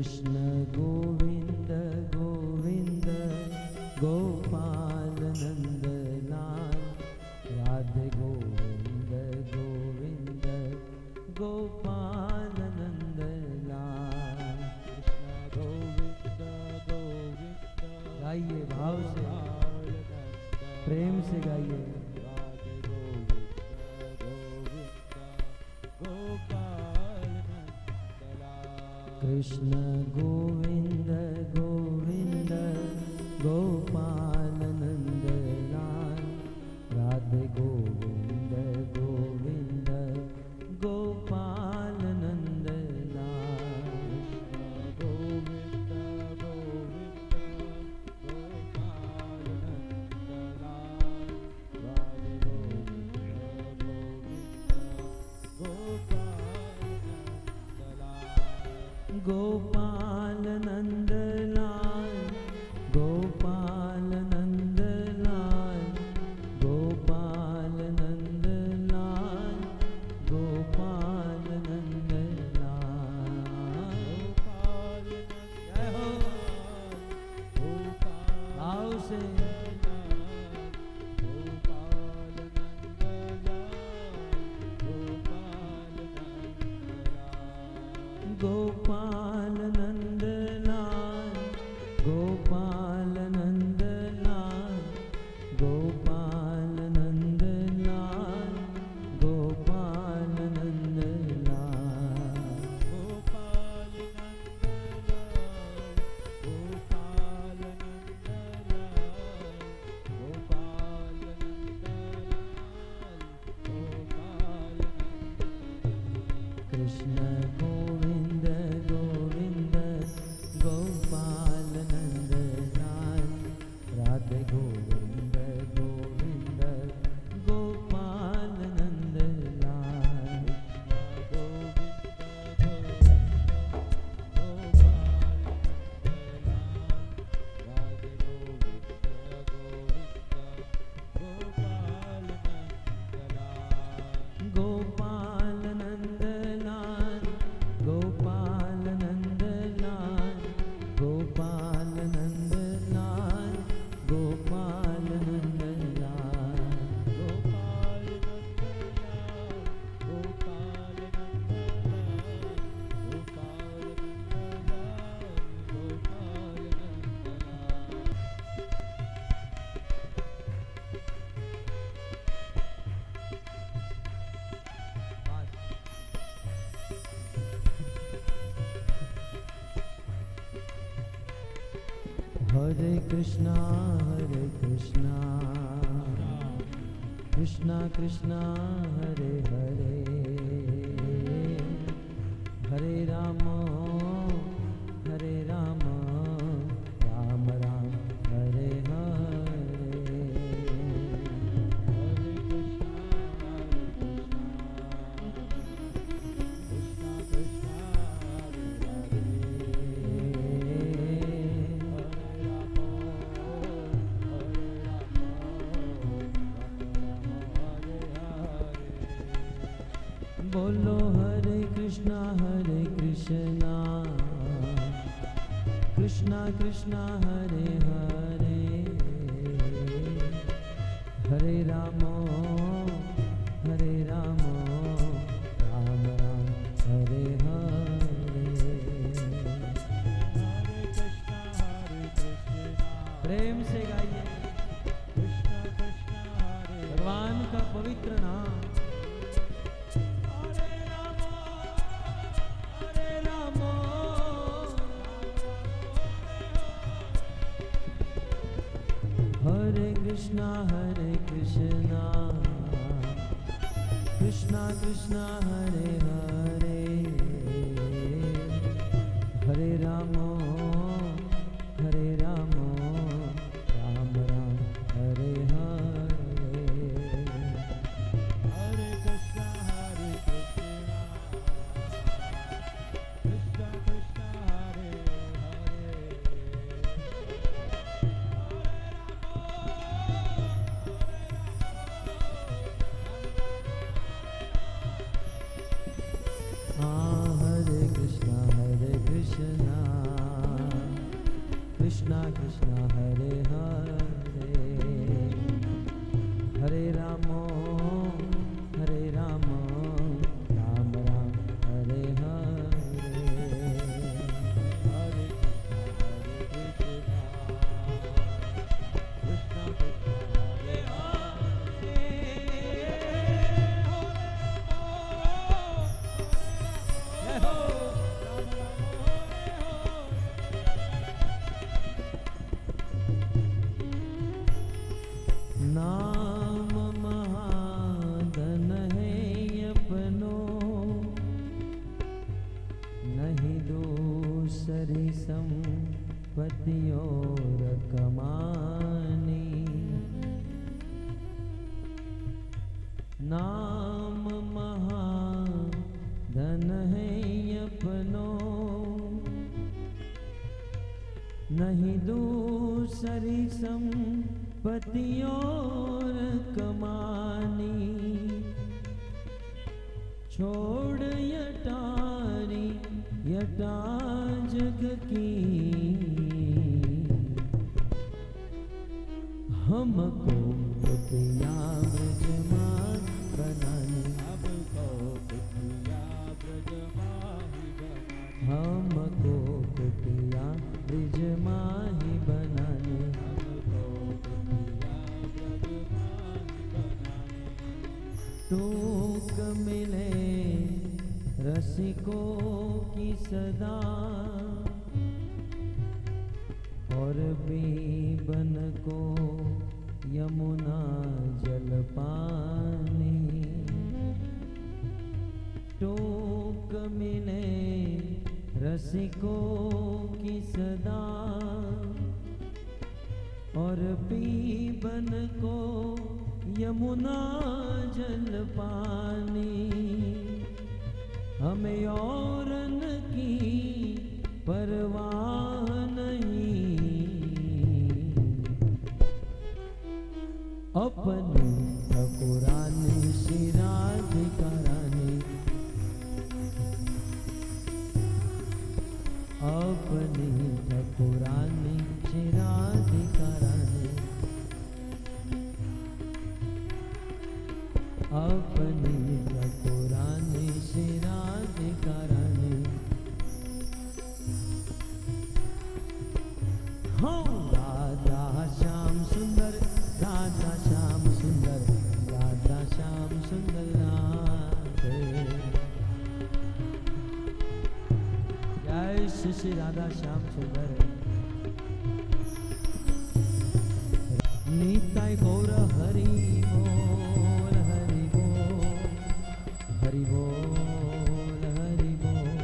कृष्ण गोविंद गोविंद गोपाल नंद लाल, राधे गोविंद गोविंद गोपाल नंद लाल। कृष्ण गोविंद गोविंद, गाइए भाव से, प्रेम से गाइए। कृष्ण गोविंद गोविंद गोपाल नंद लाल, राधे गोविंद गोविंद गोपाल नंद लाल। गोविंद गोविंद गोपाल नंद लाल, राधे गोविंद गोविंद गोपाल नंद लाल। गोपाल नंद लाल, गोपाल नंद लाल, गोपाल नंद लाल, गोपाल नंद लाल। आओ से गोपाल नंद लाल, गोपाल नंद लाल, गोपाल नंद लाल, गोपाल नंद लाल, गोपाल नंद लाल, गोपाल नंद लाल, गोपाल नंद लाल, गोपाल कृष्ण गोविंद गोविंद गोपाल नंद लाल, राधे गोविंद गोविंद गोपाल नंद लाल। गोविंद गोविंद गोपाल नंद लाल, गोपाल नंद लाल, गोपाल नंद लाल, गोपाल नंद लाल, गोपाल नंद लाल, गोपाल नंद लाल, गोपाल नंद लाल, गोपाल नंद लाल। हरे कृष्णा कृष्णा कृष्णा हरे हरे, हरे राम राम राम हरे हरे। हरे कृष्णा कृष्णा कृष्णा बोलो हरे कृष्णा कृष्णा कृष्णा हरे हरे, हरे राम राम राम हरे हरे। हरे कृष्णा प्रेम से गाइए। कृष्णा कृष्णा हरे, भगवान का पवित्र नाम। हरे कृष्णा कृष्णा कृष्णा हरे हरे, हरे राम राम राम हरे हरे। हरे कृष्णा कृष्णा कृष्णा हरे हरे, हरे कृष्णा कृष्णा कृष्णा हरे हरे हरे राम राम राम हरे हरे हरे कृष्णा कृष्णा कृष्णा हरे नाम महाधन है अपनो नहीं दूसरी संपत्ति और कमानी नाम महाधन है अपनो नहीं दूसरी संपत्ति और कमानी छोड़ यटारी यटा जग की हमको कुटिया ब्रजमान बनाने हमको कुटिया ब्रजमाही बनाने टूक मिले रसिकों की सदा और बीबन को यमुना जल पानी टूक मिले रसिकों की सदा और बीबन को यमुना जल पानी हमें औरन की परवाह नहीं अपनी ठकुरानी शिराधिकारानी अपनी ठकुरानी शिराधिकारानी अपनी ठकुरानी शिराधिकारानी हाँ राधा श्याम सुंदर राधा श्याम सुंदर राधा श्याम सुंदर राधे जय श्री राधा श्याम सुंदर निताय गौर हरि बोल हरि बोल हरि बोल हरि बोल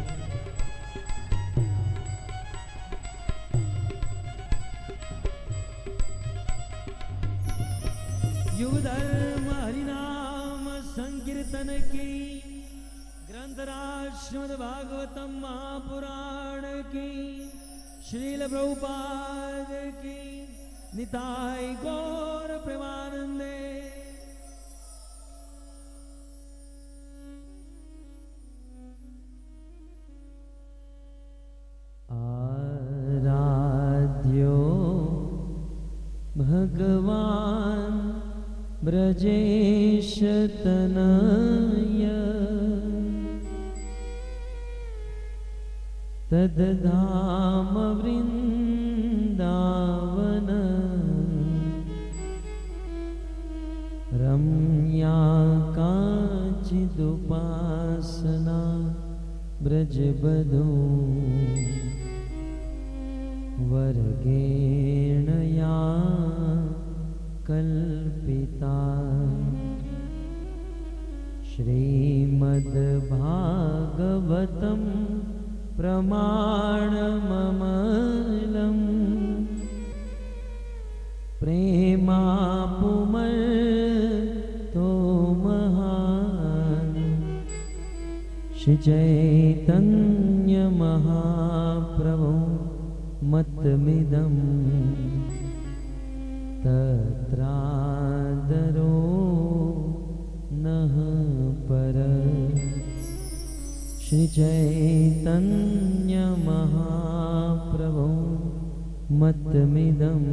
युग धर्म हरिनाम संकीर्तन की ग्रंथराज श्रीमद् भागवतम महापुराण की श्रील प्रभुपाद की निताय गौर प्रेमानंदे आराध्यो भगवान ब्रजेश तनय तद्धाम वृंदावन रम्या काचिदुपासना ब्रजबधू वर्गेण या कल्पिता श्रीमद्भागवतं प्रमाणममलम् प्रेमापुमर्तो महान् श्री चैतन्य महाप्रभु मतमिदम् तत्रादरो नः पर श्री चैतन्य महाप्रभु मतमिदं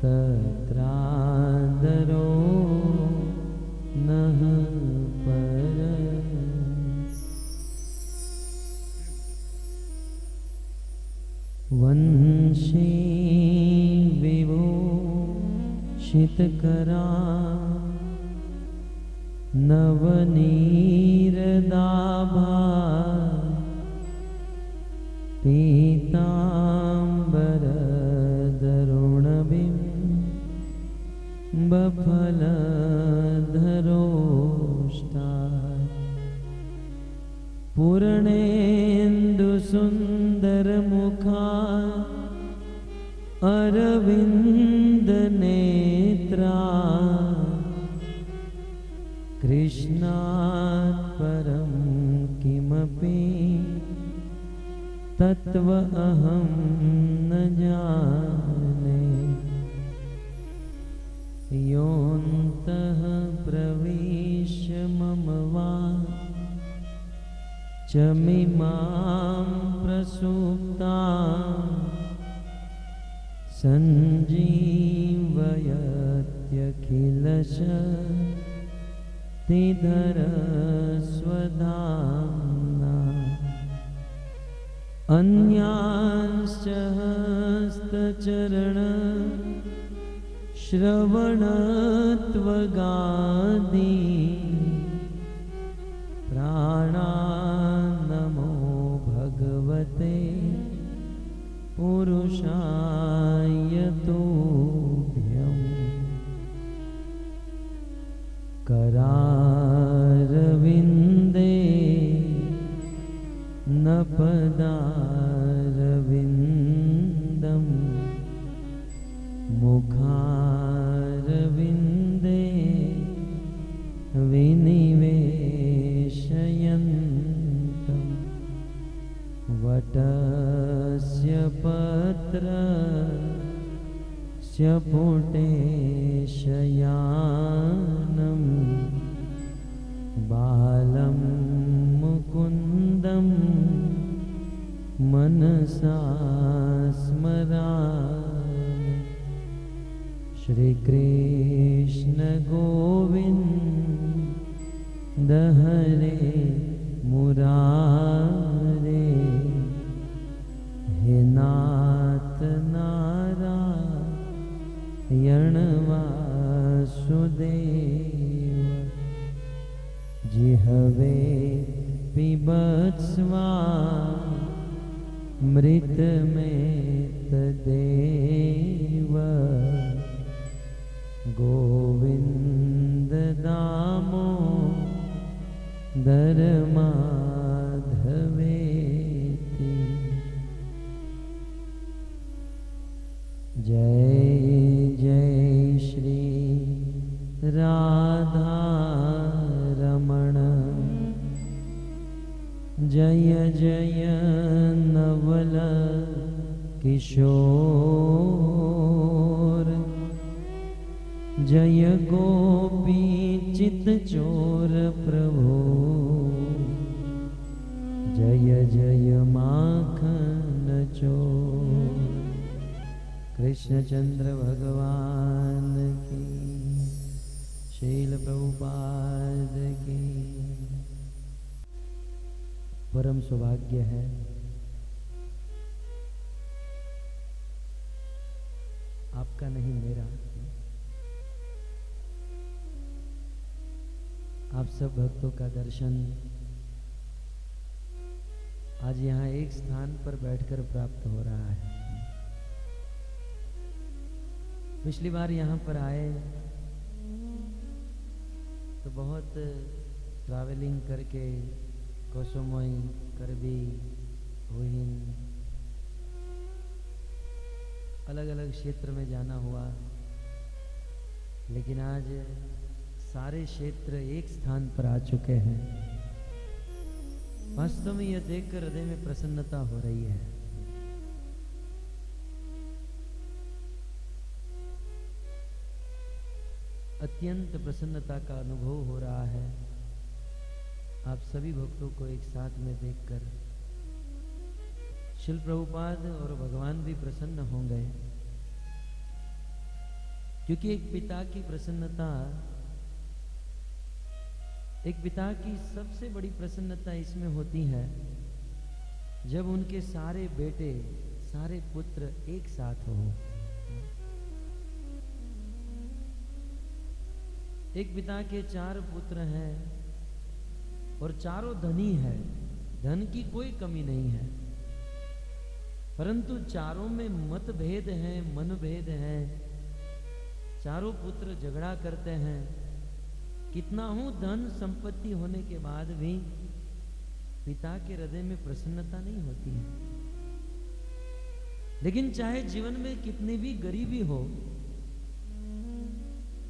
तत्रादरो नः परः। वंशी विभूषितकरा नवनीरदाभा पीताम्बरदरुणबिम्बफलधरोष्टा पूर्णेन्दुसुन्दरमुखा अरविन्दनेत्रा कृष्णात् परं किमपि तत्व अहं न जाने। योऽन्तः प्रविश्य मम वाचमिमां प्रसुप्तां सञ्जीवयत्यखिलशक्तिधरस्वधाम्ना। अन्यांश्च हस्तचरण श्रवणत्वगादि प्राणान्नमो भगवते पुरुषाय तुभ्यम्। करारविन्दे न पदारविन्दं मुखारविन्दे विनिवेशयन्तं। वटस्य पत्रस्य पुटेशयानं बालं मुकुन्दं मनसा स्मरामि। श्रीकृष्ण गोविन्द हरे मुरारे, हे नाथ नारायण वासुदेव। जिह्वे पिबत्स्वामृतमेतदेव। गोविन्द दामोदर माधवेति। जय जय श्री राधा रमण। जय जय नवल किशोर। जय गोपी चित्तचोर प्रभो। जय जय माखन चोर। कृष्णचंद्र भगवान की, शील प्रभुपाद की। परम सौभाग्य है आपका नहीं मेरा, आप सब भक्तों का दर्शन आज यहाँ एक स्थान पर बैठकर प्राप्त हो रहा है। पिछली बार यहाँ पर आए तो बहुत ट्रैवलिंग करके कोसोमोई, करबी, हुइन, अलग अलग क्षेत्र में जाना हुआ। लेकिन आज सारे क्षेत्र एक स्थान पर आ चुके हैं। वास्तव में यह देखकर हृदय में प्रसन्नता हो रही है। अत्यंत प्रसन्नता का अनुभव हो रहा है आप सभी भक्तों को एक साथ में देखकर। शिल प्रभुपाद और भगवान भी प्रसन्न हो गए, क्योंकि एक पिता की प्रसन्नता, एक पिता की सबसे बड़ी प्रसन्नता इसमें होती है जब उनके सारे बेटे, सारे पुत्र एक साथ हो। एक पिता के 4 पुत्र हैं और चारों धनी है, धन की कोई कमी नहीं है, परंतु चारों में मतभेद है, मनभेद है। चारों पुत्र झगड़ा करते हैं। कितना हूं धन संपत्ति होने के बाद भी पिता के हृदय में प्रसन्नता नहीं होती है। लेकिन चाहे जीवन में कितनी भी गरीबी हो,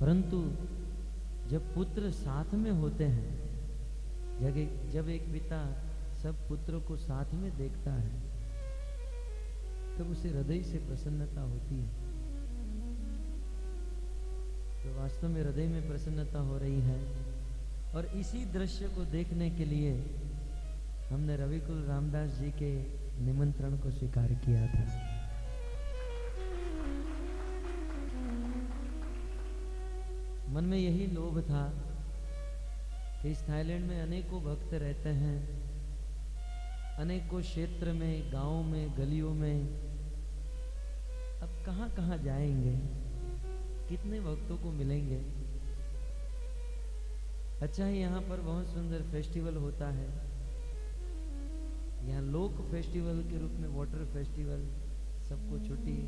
परंतु जब पुत्र साथ में होते हैं, जब एक पिता सब पुत्रों को साथ में देखता है, तब उसे हृदय से प्रसन्नता होती है। तो वास्तव में हृदय में प्रसन्नता हो रही है। और इसी दृश्य को देखने के लिए हमने रविकुल रामदास जी के निमंत्रण को स्वीकार किया था। मन में यही लोभ था कि इस थाईलैंड में अनेकों भक्त रहते हैं, अनेकों क्षेत्र में, गांवों में, गलियों में। अब कहां कहां जाएंगे, कितने भक्तों को मिलेंगे। अच्छा है, यहाँ पर बहुत सुंदर फेस्टिवल होता है। यहाँ लोक फेस्टिवल के रूप में वाटर फेस्टिवल, सबको छुट्टी।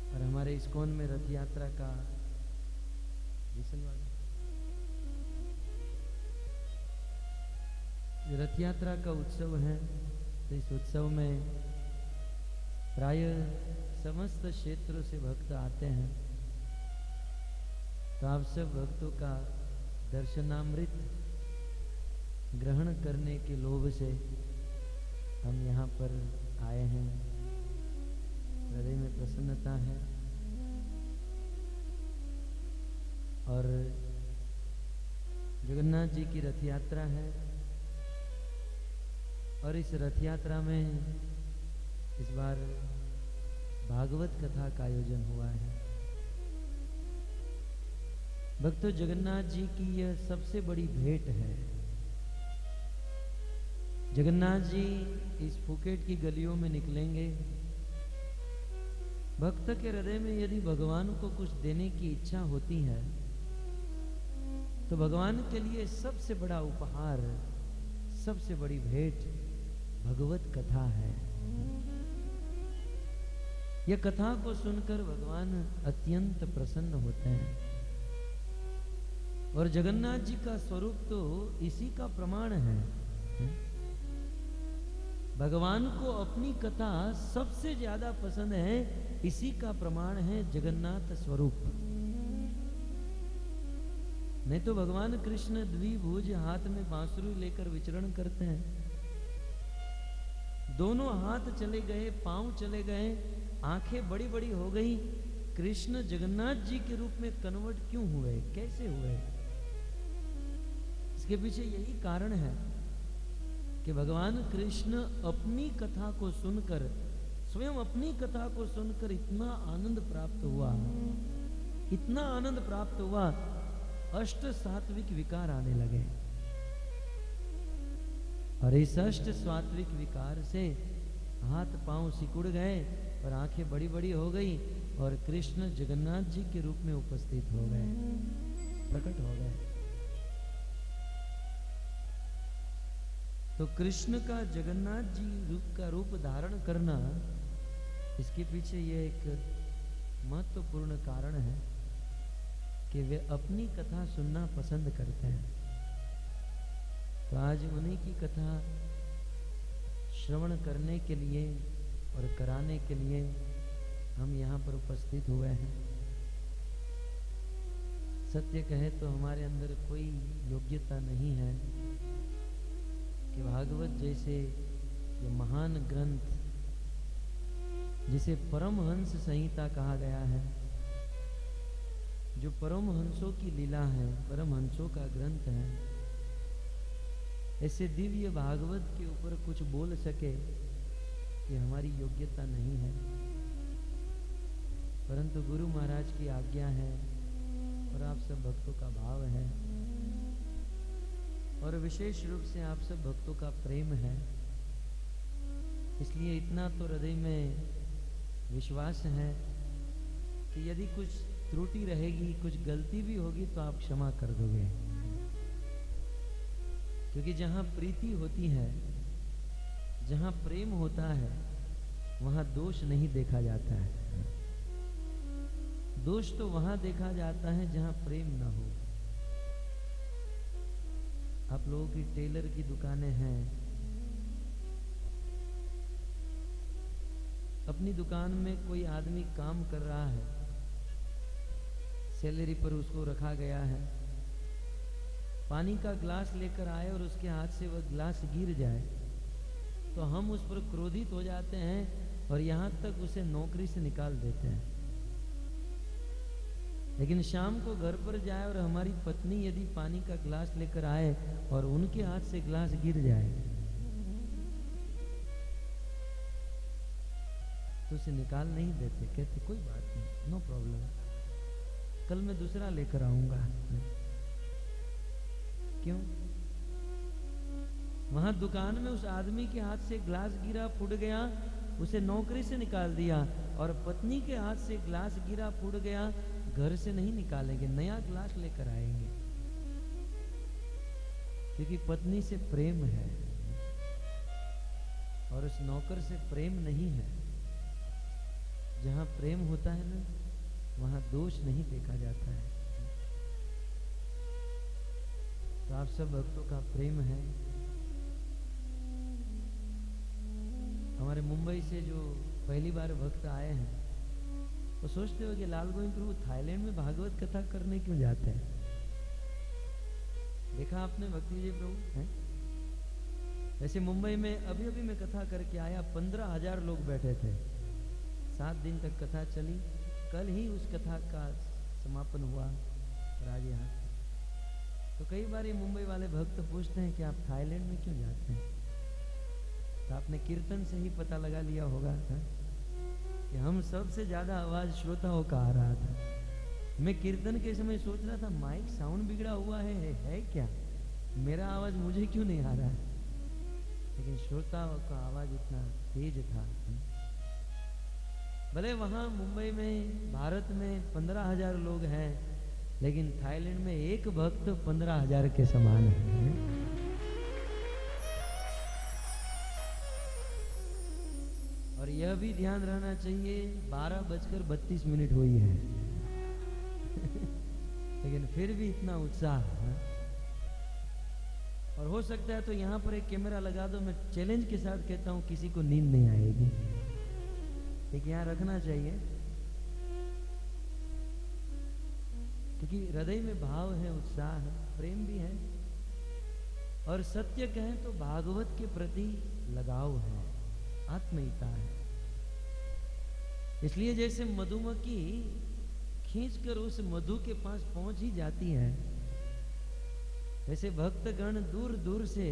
और हमारे इस्कॉन में रथ यात्रा का रथ यात्रा का उत्सव है। तो इस उत्सव में प्राय समस्त क्षेत्रों से भक्त आते हैं। तो आप सब भक्तों का दर्शनामृत ग्रहण करने के लोभ से हम यहाँ पर आए हैं। हृदय में प्रसन्नता है। और जगन्नाथ जी की रथ यात्रा है, और इस रथ यात्रा में इस बार भागवत कथा का आयोजन हुआ है। भक्तों, जगन्नाथ जी की यह सबसे बड़ी भेंट है। जगन्नाथ जी इस फुकेट की गलियों में निकलेंगे। भक्त के हृदय में यदि भगवान को कुछ देने की इच्छा होती है, तो भगवान के लिए सबसे बड़ा उपहार, सबसे बड़ी भेंट भगवत कथा है। यह कथा को सुनकर भगवान अत्यंत प्रसन्न होते हैं। और जगन्नाथ जी का स्वरूप तो इसी का प्रमाण है। भगवान को अपनी कथा सबसे ज्यादा पसंद है, इसी का प्रमाण है जगन्नाथ स्वरूप। नहीं तो भगवान कृष्ण द्विभुज हाथ में बांसुरी लेकर विचरण करते हैं। दोनों हाथ चले गए, पांव चले गए, आंखें बड़ी बड़ी हो गई। कृष्ण जगन्नाथ जी के रूप में कन्वर्ट क्यों हुए, कैसे हुए? इसके पीछे यही कारण है कि भगवान कृष्ण अपनी कथा को सुनकर, स्वयं अपनी कथा को सुनकर इतना आनंद प्राप्त हुआ, इतना आनंद प्राप्त हुआ, अष्ट सात्विक विकार आने लगे। और इस अष्ट सात्विक विकार से हाथ पांव सिकुड़ गए और आंखें बड़ी बड़ी हो गई, और कृष्ण जगन्नाथ जी के रूप में उपस्थित हो गए, प्रकट हो गए। तो कृष्ण का जगन्नाथ जी का रूप धारण करना, इसके पीछे ये एक महत्वपूर्ण कारण है कि वे अपनी कथा सुनना पसंद करते हैं। तो आज उन्हीं की कथा श्रवण करने के लिए और कराने के लिए हम यहाँ पर उपस्थित हुए हैं। सत्य कहे तो हमारे अंदर कोई योग्यता नहीं है कि भागवत जैसे ये महान ग्रंथ, जिसे परमहंस संहिता कहा गया है, जो परमहंसों की लीला है, परमहंसों का ग्रंथ है, ऐसे दिव्य भागवत के ऊपर कुछ बोल सके, कि हमारी योग्यता नहीं है, परंतु गुरु महाराज की आज्ञा है और आप सब भक्तों का भाव है और विशेष रूप से आप सब भक्तों का प्रेम है, इसलिए इतना तो हृदय में विश्वास है कि यदि कुछ त्रुटि रहेगी, कुछ गलती भी होगी तो आप क्षमा कर दोगे, क्योंकि जहां प्रीति होती है, जहां प्रेम होता है, वहां दोष नहीं देखा जाता है। दोष तो वहां देखा जाता है जहां प्रेम न हो। आप लोगों की टेलर की दुकानें हैं, अपनी दुकान में कोई आदमी काम कर रहा है, सैलरी पर उसको रखा गया है, पानी का गिलास लेकर आए और उसके हाथ से वह गिलास गिर जाए तो हम उस पर क्रोधित हो जाते हैं और यहां तक उसे नौकरी से निकाल देते हैं। लेकिन शाम को घर पर जाए और हमारी पत्नी यदि पानी का गिलास लेकर आए और उनके हाथ से गिलास गिर जाए तो उसे निकाल नहीं देते, कहते कोई बात नहीं, नो प्रॉब्लम, कल मैं दूसरा लेकर आऊंगा। क्यों? वहां दुकान में उस आदमी के हाथ से ग्लास गिरा, फूट गया, उसे नौकरी से निकाल दिया, और पत्नी के हाथ से ग्लास गिरा, फूट गया, घर से नहीं निकालेंगे, नया ग्लास लेकर आएंगे, क्योंकि पत्नी से प्रेम है और उस नौकर से प्रेम नहीं है। जहां प्रेम होता है ना, वहां दोष नहीं देखा जाता है। तो आप सब भक्तों का प्रेम है। हमारे मुंबई से जो पहली बार भक्त आए हैं वो सोचते हो कि लाल गोविंद प्रभु थाईलैंड में भागवत कथा करने क्यों जाते हैं? देखा आपने भक्ति जी प्रभु हैं? वैसे मुंबई में अभी अभी मैं कथा करके आया, 15,000 लोग बैठे थे, 7 दिन तक कथा चली, कल ही उस कथा का समापन हुआ। और आज यहाँ तो कई बार ये मुंबई वाले भक्त पूछते हैं कि आप थाईलैंड में क्यों जाते हैं? तो आपने कीर्तन से ही पता लगा लिया होगा कि हम सबसे ज्यादा आवाज श्रोताओं का आ रहा था। मैं कीर्तन के समय सोच रहा था माइक साउंड बिगड़ा हुआ है क्या, मेरा आवाज मुझे क्यों नहीं आ रहा है, लेकिन श्रोताओं का आवाज इतना तेज था। भले वहां मुंबई में, भारत में 15,000 लोग हैं, लेकिन थाईलैंड में एक भक्त 15,000 के समान है। और यह भी ध्यान रहना चाहिए 12:32 हुई है लेकिन फिर भी इतना उत्साह है। और हो सकता है तो यहाँ पर एक कैमरा लगा दो, मैं चैलेंज के साथ कहता हूँ किसी को नींद नहीं आएगी, एक यहाँ रखना चाहिए, क्योंकि हृदय में भाव है, उत्साह है, प्रेम भी है, और सत्य कहें तो भागवत के प्रति लगाव है, आत्मीयता है। इसलिए जैसे मधुमक्खी खींचकर उस मधु के पास पहुंच ही जाती है, वैसे भक्तगण दूर दूर से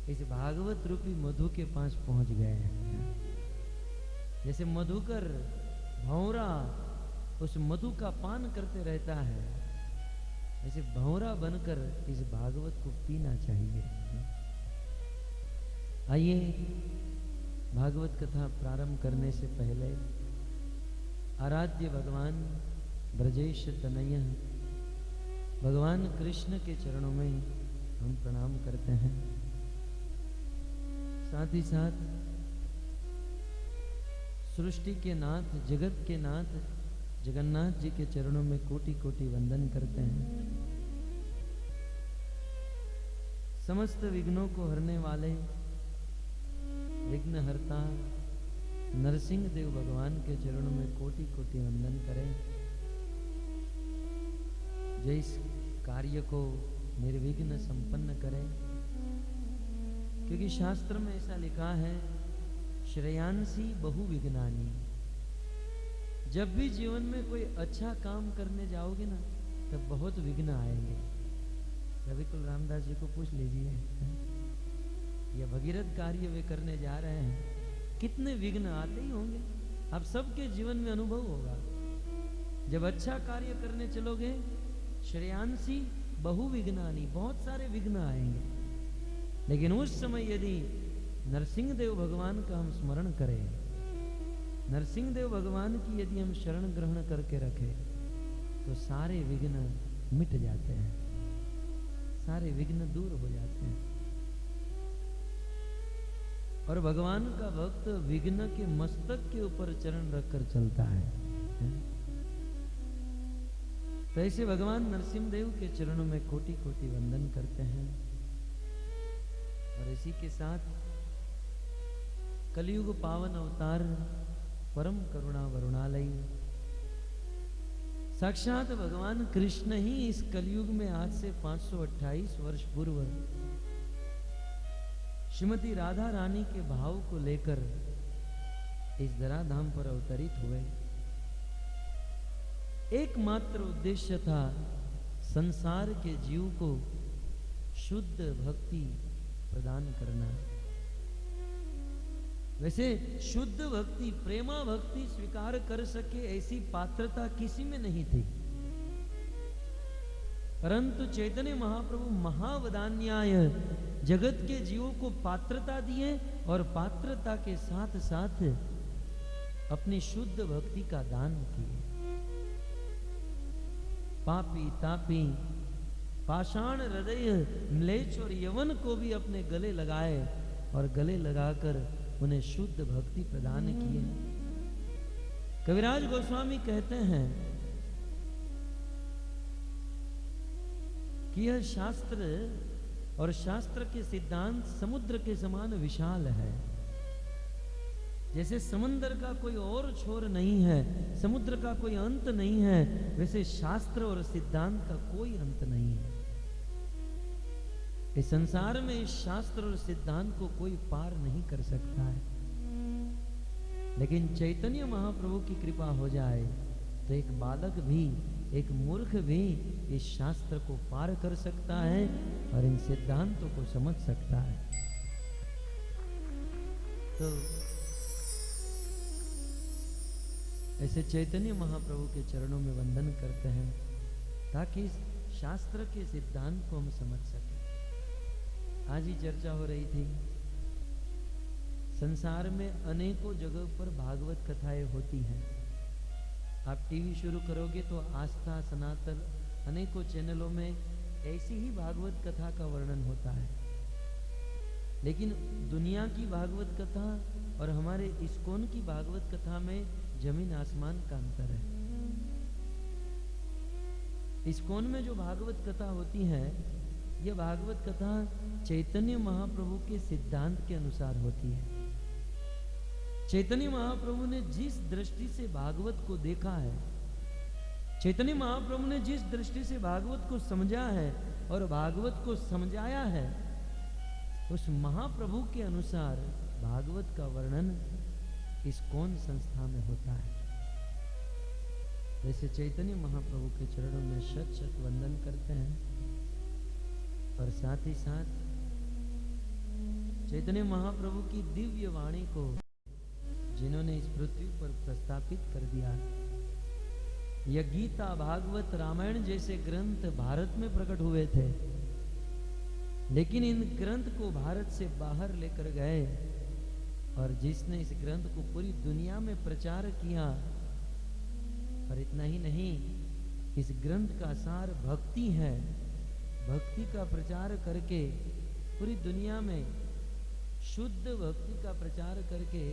इस भागवत रूपी मधु के पास पहुंच गए हैं। जैसे मधुकर भौरा उस मधु का पान करते रहता है, ऐसे भौरा बनकर इस भागवत को पीना चाहिए। आइए भागवत कथा प्रारंभ करने से पहले आराध्य भगवान ब्रजेश तनय भगवान कृष्ण के चरणों में हम प्रणाम करते हैं। साथ ही साथ सृष्टि के नाथ, जगत के नाथ जगन्नाथ जी के चरणों में कोटि कोटि वंदन करते हैं। समस्त विघ्नों को हरने वाले विघ्नहर्ता नरसिंह देव भगवान के चरणों में कोटि कोटि वंदन करें, जो इस कार्य को निर्विघ्न संपन्न करें। क्योंकि शास्त्र में ऐसा लिखा है, श्रेयांसी बहु विघ्नानी। जब भी जीवन में कोई अच्छा काम करने जाओगे ना, तब बहुत विघ्न आएंगे। रविकुल रामदास जी को पूछ लीजिए, यह भगीरथ कार्य वे करने जा रहे हैं, कितने विघ्न आते ही होंगे, आप सबके जीवन में अनुभव होगा। जब अच्छा कार्य करने चलोगे, श्रेयांसी बहु विघ्नानी, बहुत सारे विघ्न आएंगे, लेकिन उस समय यदि नरसिंह देव भगवान का हम स्मरण करें, नरसिंह देव भगवान की यदि हम शरण ग्रहण करके रखें, तो सारे विघ्न मिट जाते हैं, सारे विघ्न दूर हो जाते हैं। और भगवान का भक्त विघ्न के मस्तक के ऊपर चरण रखकर चलता है। तो ऐसे भगवान नरसिंह देव के चरणों में कोटि कोटि वंदन करते हैं। और इसी के साथ कलयुग पावन अवतार परम करुणा वरुणालयी साक्षात भगवान कृष्ण ही इस कलयुग में आज से 528 वर्ष पूर्व श्रीमती राधा रानी के भाव को लेकर इस धराधाम पर अवतरित हुए। एकमात्र उद्देश्य था संसार के जीव को शुद्ध भक्ति प्रदान करना। वैसे शुद्ध भक्ति, प्रेमा भक्ति स्वीकार कर सके ऐसी पात्रता किसी में नहीं थी, परंतु चैतन्य महाप्रभु महावदान्याय जगत के जीवों को पात्रता दिए और पात्रता के साथ साथ अपनी शुद्ध भक्ति का दान किए। पापी तापी पाषाण हृदय म्लेच्छ और यवन को भी अपने गले लगाए और गले लगाकर उन्हें शुद्ध भक्ति प्रदान किए। कविराज गोस्वामी कहते हैं कि यह शास्त्र और शास्त्र के सिद्धांत समुद्र के समान विशाल है। जैसे समंदर का कोई और छोर नहीं है, समुद्र का कोई अंत नहीं है, वैसे शास्त्र और सिद्धांत का कोई अंत नहीं है। इस संसार में इस शास्त्र और सिद्धांत को कोई पार नहीं कर सकता है, लेकिन चैतन्य महाप्रभु की कृपा हो जाए तो एक बालक भी, एक मूर्ख भी इस शास्त्र को पार कर सकता है और इन सिद्धांतों को समझ सकता है। तो ऐसे चैतन्य महाप्रभु के चरणों में वंदन करते हैं ताकि इस शास्त्र के सिद्धांत को हम समझ सकें। आज ही चर्चा हो रही थी, संसार में अनेकों जगह पर भागवत कथाएं होती हैं। आप टीवी शुरू करोगे तो आस्था, सनातन, अनेकों चैनलों में ऐसी ही भागवत कथा का वर्णन होता है। लेकिन दुनिया की भागवत कथा और हमारे इस्कॉन की भागवत कथा में जमीन आसमान का अंतर है। इस्कॉन में जो भागवत कथा होती है, यह भागवत कथा चैतन्य महाप्रभु के सिद्धांत के अनुसार होती है। चैतन्य महाप्रभु ने जिस दृष्टि से भागवत को देखा है, चैतन्य महाप्रभु ने जिस दृष्टि से भागवत को समझा है और भागवत को समझाया है, उस महाप्रभु के अनुसार भागवत का वर्णन इस्कॉन संस्था में होता है। जैसे चैतन्य महाप्रभु के चरणों में शत शत वंदन करते हैं और साथ ही साथ चैतन्य महाप्रभु की दिव्य वाणी को जिन्होंने इस पृथ्वी पर प्रस्थापित कर दिया। यह गीता, भागवत, रामायण जैसे ग्रंथ भारत में प्रकट हुए थे, लेकिन इन ग्रंथ को भारत से बाहर लेकर गए और जिसने इस ग्रंथ को पूरी दुनिया में प्रचार किया। और इतना ही नहीं, इस ग्रंथ का सार भक्ति है। भक्ति का प्रचार करके पूरी दुनिया में शुद्ध भक्ति का प्रचार करके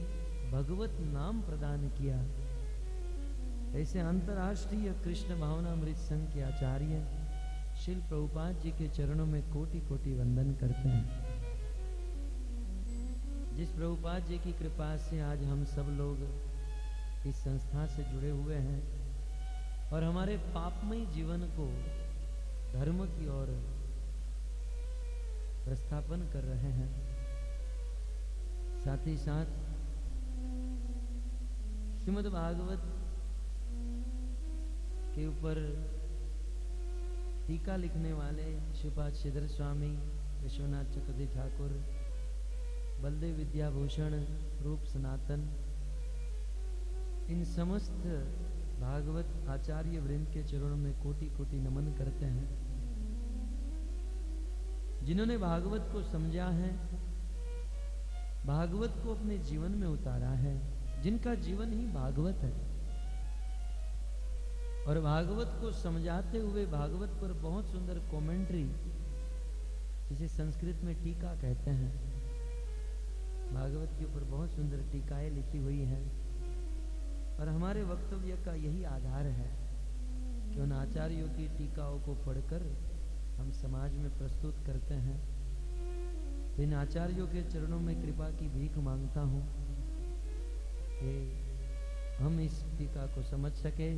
भगवत नाम प्रदान किया। ऐसे अंतर्राष्ट्रीय कृष्ण भावनामृत संघ के आचार्य श्रील प्रभुपाद जी के चरणों में कोटि कोटि वंदन करते हैं। जिस प्रभुपाद जी की कृपा से आज हम सब लोग इस संस्था से जुड़े हुए हैं और हमारे पापमय जीवन को धर्म की ओर प्रस्थापन कर रहे हैं। साथ ही साथ श्रीमद् भागवत के ऊपर टीका लिखने वाले श्रीपाद श्रीधर स्वामी, विश्वनाथ चक्रवर्ती ठाकुर, बलदेव विद्याभूषण, रूप सनातन, इन समस्त भागवत आचार्य वृंद के चरणों में कोटि कोटि नमन करते हैं, जिन्होंने भागवत को समझा है, भागवत को अपने जीवन में उतारा है, जिनका जीवन ही भागवत है, और भागवत को समझाते हुए भागवत पर बहुत सुंदर कमेंट्री, जिसे संस्कृत में टीका कहते हैं, भागवत के ऊपर बहुत सुंदर टीकाएं लिखी हुई हैं। और हमारे वक्तव्य का यही आधार है कि उन आचार्यों की टीकाओं को पढ़कर हम समाज में प्रस्तुत करते हैं। तो इन आचार्यों के चरणों में कृपा की भीख मांगता हूँ कि हम इस टीका को समझ सके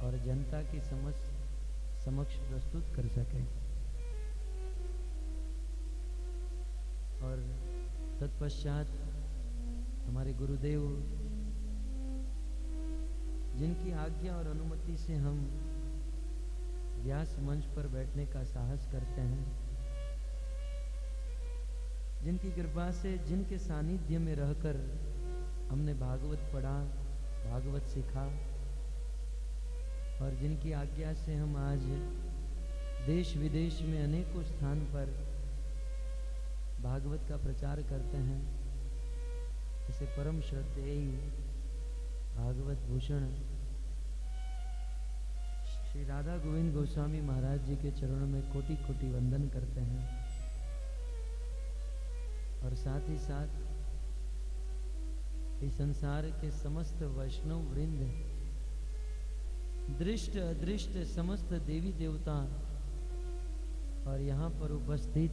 और जनता की समक्ष प्रस्तुत कर सके। और तत्पश्चात हमारे गुरुदेव, जिनकी आज्ञा और अनुमति से हम व्यास मंच पर बैठने का साहस करते हैं, जिनकी कृपा से, जिनके सानिध्य में रहकर हमने भागवत पढ़ा, भागवत सीखा, और जिनकी आज्ञा से हम आज देश विदेश में अनेकों स्थान पर भागवत का प्रचार करते हैं, इसे परम श्रद्धेय भागवत भूषण श्री राधा गोविंद गोस्वामी महाराज जी के चरणों में कोटि कोटि वंदन करते हैं। और साथ ही साथ इस संसार के समस्त वैष्णव वृंद, दृष्ट अदृष्ट समस्त देवी देवता, और यहाँ पर उपस्थित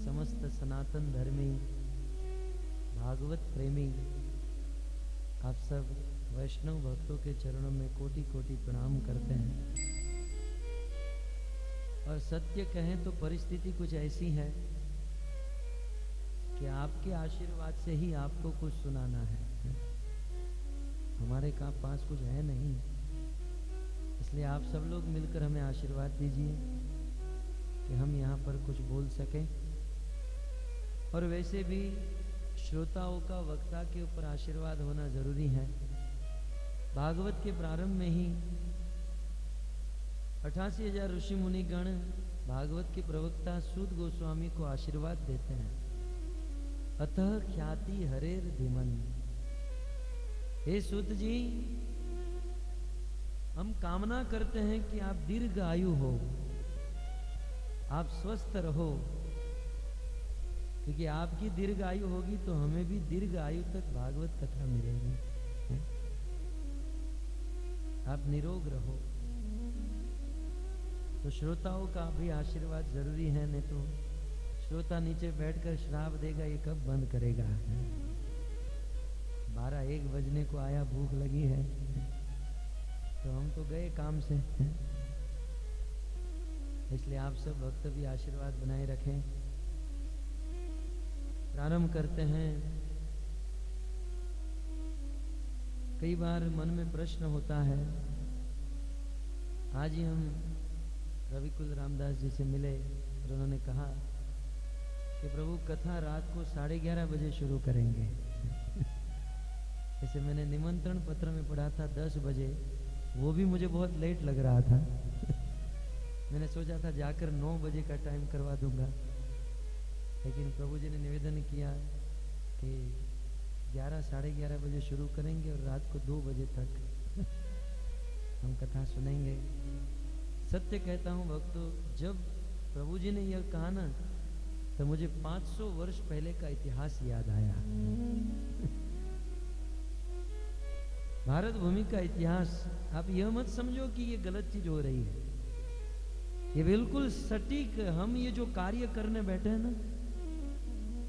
समस्त सनातन धर्मी भागवत प्रेमी, आप सब वैष्णव भक्तों के चरणों में कोटि कोटि प्रणाम करते हैं। और सत्य कहें तो परिस्थिति कुछ ऐसी है कि आपके आशीर्वाद से ही आपको कुछ सुनाना है, हमारे पास कुछ है नहीं, इसलिए आप सब लोग मिलकर हमें आशीर्वाद दीजिए कि हम यहाँ पर कुछ बोल सकें। और वैसे भी श्रोताओं का वक्ता के ऊपर आशीर्वाद होना जरूरी है। भागवत के प्रारंभ में ही 88,000 ऋषि मुनिगण भागवत के प्रवक्ता सूत गोस्वामी को आशीर्वाद देते हैं। अतः ख्याति हरेर धीमन, हे सूत जी, हम कामना करते हैं कि आप दीर्घ आयु हो, आप स्वस्थ रहो, क्योंकि आपकी दीर्घ आयु होगी तो हमें भी दीर्घ आयु तक भागवत कथा मिलेगी। आप निरोग रहो। तो श्रोताओं का भी आशीर्वाद जरूरी है, नहीं तो श्रोता नीचे बैठकर श्राप देगा, ये कब बंद करेगा। 12-1 बजने को आया, भूख लगी है, तो हम तो गए काम से। इसलिए आप सब भक्त भी आशीर्वाद बनाए रखें। प्रारंभ करते हैं। कई बार मन में प्रश्न होता है, आज ही हम रविकुल रामदास जी से मिले और उन्होंने कहा कि प्रभु कथा रात को 11:30 बजे शुरू करेंगे। जैसे मैंने निमंत्रण पत्र में पढ़ा था 10 बजे, वो भी मुझे बहुत लेट लग रहा था। मैंने सोचा था जाकर 9 बजे का टाइम करवा दूंगा, लेकिन प्रभु जी ने निवेदन किया कि 11-11:30 बजे शुरू करेंगे और रात को 2 बजे तक हम कथा सुनेंगे। सत्य कहता हूँ भक्तों, जब प्रभु जी ने यह कहा ना, तो मुझे 500 वर्ष पहले का इतिहास याद आया। भारत भूमि का इतिहास। आप यह मत समझो कि ये गलत चीज हो रही है, ये बिल्कुल सटीक, हम ये जो कार्य करने बैठे हैं ना,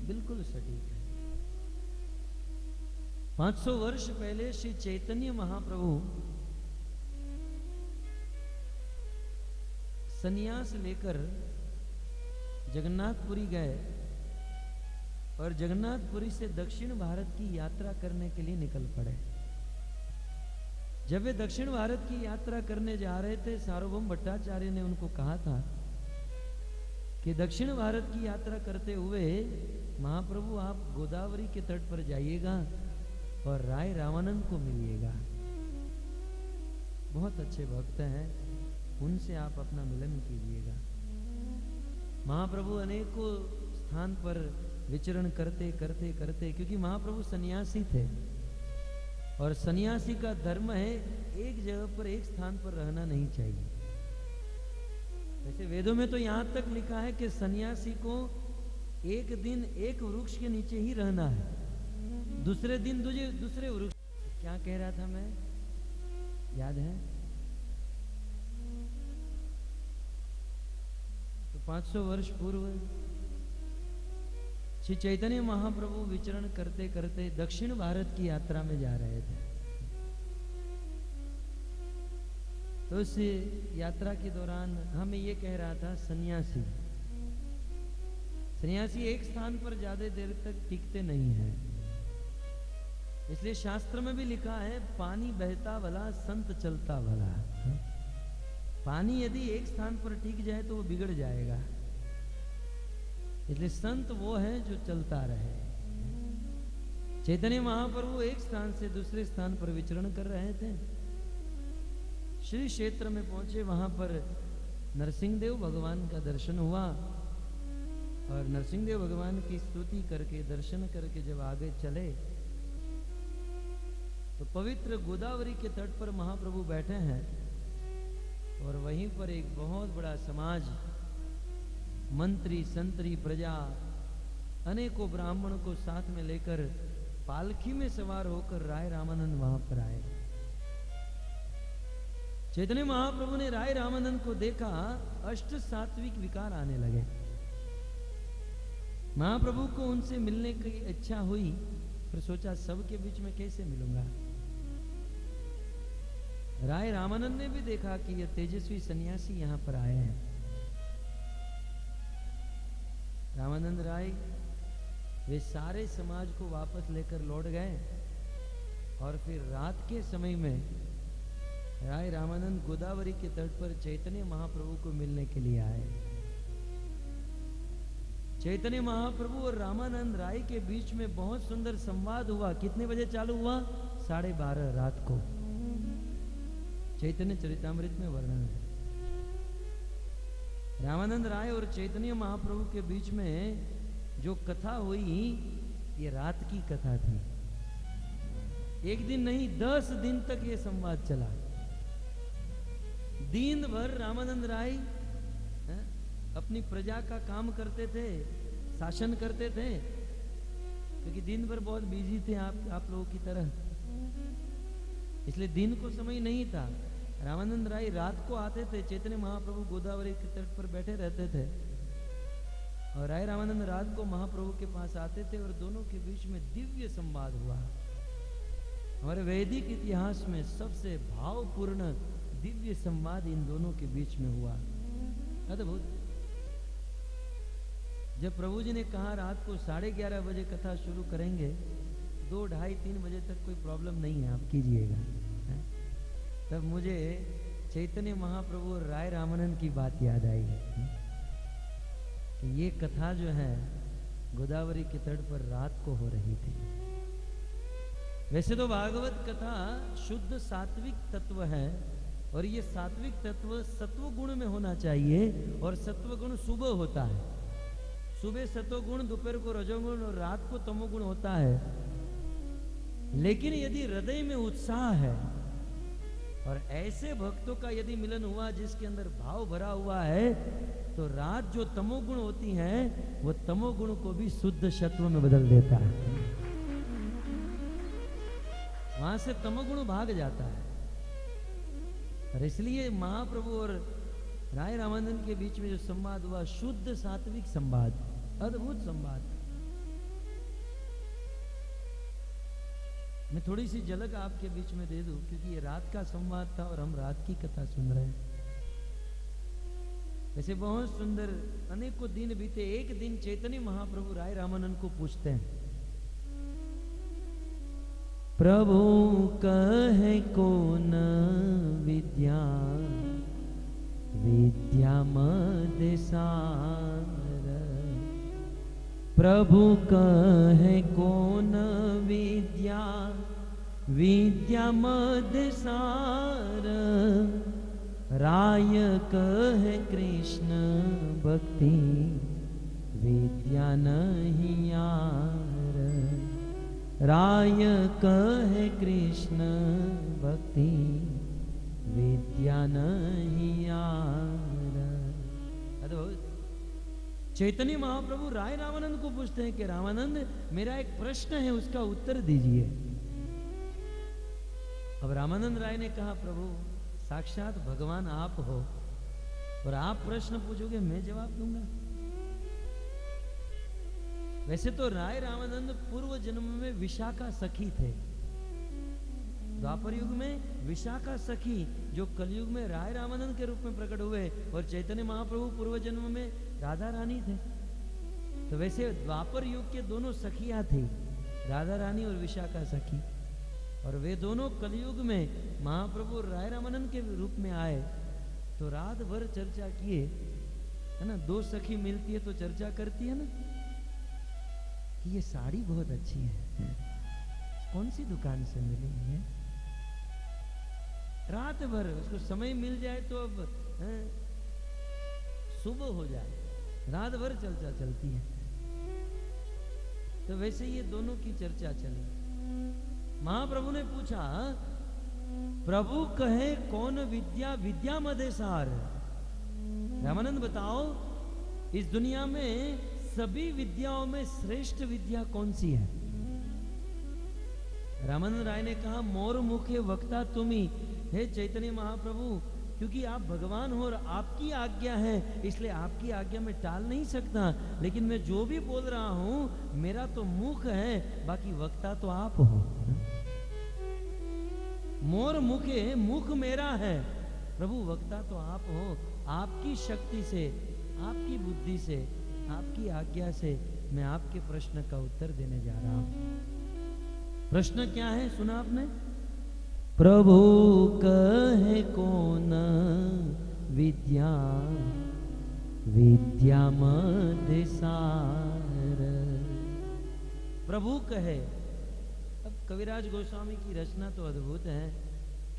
बिल्कुल सटीक है। 500 वर्ष पहले श्री चैतन्य महाप्रभु सन्यास लेकर जगन्नाथपुरी गए और जगन्नाथपुरी से दक्षिण भारत की यात्रा करने के लिए निकल पड़े। जब वे दक्षिण भारत की यात्रा करने जा रहे थे, सार्वभौम भट्टाचार्य ने उनको कहा था कि दक्षिण भारत की यात्रा करते हुए महाप्रभु आप गोदावरी के तट पर जाइएगा और राय रामानंद को मिलिएगा। बहुत अच्छे भक्त हैं, उनसे आप अपना मिलन कीजिएगा। महाप्रभु अनेकों स्थान पर विचरण करते करते करते, क्योंकि महाप्रभु सन्यासी थे और सन्यासी का धर्म है एक जगह पर एक स्थान पर रहना नहीं चाहिए। वैसे वेदों में तो यहां तक लिखा है कि सन्यासी को एक दिन एक वृक्ष के नीचे ही रहना है, दूसरे दिन दूसरे वृक्ष। क्या कह रहा था मैं, याद है? तो 500 वर्ष पूर्व श्री चैतन्य महाप्रभु विचरण करते करते दक्षिण भारत की यात्रा में जा रहे थे। तो उस यात्रा के दौरान हमें ये कह रहा था, सन्यासी एक स्थान पर ज्यादा देर तक टिकते नहीं हैं। इसलिए शास्त्र में भी लिखा है, पानी बहता भला संत चलता भला। पानी यदि एक स्थान पर टिक जाए तो वो बिगड़ जाएगा, इसलिए संत वो है जो चलता रहे। चैतन्य महाप्रभु एक स्थान से दूसरे स्थान पर विचरण कर रहे थे। श्री क्षेत्र में पहुंचे, वहां पर नरसिंहदेव भगवान का दर्शन हुआ और नरसिंहदेव भगवान की स्तुति करके दर्शन करके जब आगे चले तो पवित्र गोदावरी के तट पर महाप्रभु बैठे हैं और वहीं पर एक बहुत बड़ा समाज, मंत्री संतरी प्रजा, अनेकों ब्राह्मण को साथ में लेकर पालकी में सवार होकर राय रामानंद वहां पर आए। चैतन्य महाप्रभु ने राय रामानंद को देखा, अष्ट सात्विक विकार आने लगे। महाप्रभु को उनसे मिलने की इच्छा हुई, फिर सोचा सबके बीच में कैसे मिलूंगा। राय रामानंद ने भी देखा कि यह तेजस्वी सन्यासी यहां पर आए हैं। रामानंद राय वे सारे समाज को वापस लेकर लौट गए और फिर रात के समय में राय रामानंद गोदावरी के तट पर चैतन्य महाप्रभु को मिलने के लिए आए। चैतन्य महाप्रभु और रामानंद राय के बीच में बहुत सुंदर संवाद हुआ। कितने बजे चालू हुआ? 12:30 रात को। चैतन्य चरितामृत में वर्णन है। रामानंद राय और चैतन्य महाप्रभु के बीच में जो कथा हुई, ये रात की कथा थी। एक दिन नहीं, 10 दिन तक ये संवाद चला। दिन भर रामानंद राय अपनी प्रजा का काम करते थे, शासन करते थे, क्योंकि दिन भर बहुत बिजी थे आप लोगों की तरह, इसलिए दिन को समय नहीं था। रामानंद राय रात को आते थे, चैतन्य महाप्रभु गोदावरी के तट पर बैठे रहते थे और राय रामानंद रात को महाप्रभु के पास आते थे और दोनों के बीच में दिव्य संवाद हुआ। हमारे वैदिक इतिहास में सबसे भावपूर्ण दिव्य संवाद इन दोनों के बीच में हुआ। अद्भुत। जब प्रभु जी ने कहा रात को 11:30 बजे कथा शुरू करेंगे, 2, 2:30, 3 बजे तक कोई प्रॉब्लम नहीं है, आप कीजिएगा। तब मुझे चैतन्य महाप्रभु और राय रामानंद की बात याद आई कि ये कथा जो है गोदावरी के तट पर रात को हो रही थी। वैसे तो भागवत कथा शुद्ध सात्विक तत्व है और ये सात्विक तत्व सत्व गुण में होना चाहिए और सत्व गुण सुबह होता है। सुबह सत्वगुण, दोपहर को रजोगुण और रात को तमोगुण होता है। लेकिन यदि हृदय में उत्साह है और ऐसे भक्तों का यदि मिलन हुआ जिसके अंदर भाव भरा हुआ है, तो रात जो तमोगुण होती है वो तमोगुण को भी शुद्ध सत्व में बदल देता है। वहां से तमोगुण भाग जाता है। और इसलिए महाप्रभु और राय रामानंद के बीच में जो संवाद हुआ, शुद्ध सात्विक संवाद, अद्भुत संवाद। मैं थोड़ी सी झलक आपके बीच में दे दूं, क्योंकि ये रात का संवाद था और हम रात की कथा सुन रहे हैं। वैसे बहुत सुंदर अनेकों दिन बीते। एक दिन चैतन्य महाप्रभु राय रामानंद को पूछते हैं, प्रभु कहे को न विद्या विद्या मदेसान, प्रभु कहे कौन विद्या विद्या मद सार, राय कहे कृष्ण भक्ति विद्या नहीं यार, राय कहे कृष्ण भक्ति विद्या नहीं यार। अद्भुत। चैतन्य महाप्रभु राय रामानंद को पूछते हैं कि रामानंद, मेरा एक प्रश्न है, उसका उत्तर दीजिए। अब रामानंद राय ने कहा, प्रभु साक्षात भगवान आप हो और आप प्रश्न पूछोगे, मैं जवाब दूंगा। वैसे तो राय रामानंद पूर्व जन्म में विशाखा सखी थे। द्वापर युग में विशाखा सखी जो कलयुग में राय रामानंद के रूप में प्रकट हुए, और चैतन्य महाप्रभु पूर्व जन्म में राधा रानी थे। तो वैसे द्वापर युग के दोनों सखियां थी, राधा रानी और विशाखा सखी, और वे दोनों कलयुग में महाप्रभु राय रामानंद के रूप में आए तो रात भर चर्चा किए, है ना। दो सखी मिलती है तो चर्चा करती है ना कि ये साड़ी बहुत अच्छी है, कौन सी दुकान से मिली है। रात भर उसको समय मिल जाए तो अब सुबह हो जाए, रात भर चर्चा चलती है। तो वैसे ये दोनों की चर्चा चली। महाप्रभु ने पूछा, प्रभु कहे कौन विद्या विद्या मदे सार, रामानंद बताओ इस दुनिया में सभी विद्याओं में श्रेष्ठ विद्या कौन सी है। रामानंद राय ने कहा, मोर मुखे वक्ता तुम्ही, हे चैतन्य महाप्रभु, क्योंकि आप भगवान हो और आपकी आज्ञा है, इसलिए आपकी आज्ञा में टाल नहीं सकता। लेकिन मैं जो भी बोल रहा हूं मेरा तो मुख है, बाकी वक्ता तो आप हो। मोर मुखे, मुख मेरा है, प्रभु वक्ता तो आप हो। आपकी शक्ति से, आपकी बुद्धि से, आपकी आज्ञा से मैं आपके प्रश्न का उत्तर देने जा रहा हूं। प्रश्न क्या है सुना आपने? प्रभु कहे कौन विद्या विद्या मद सार, प्रभु कहे। अब कविराज गोस्वामी की रचना तो अद्भुत है।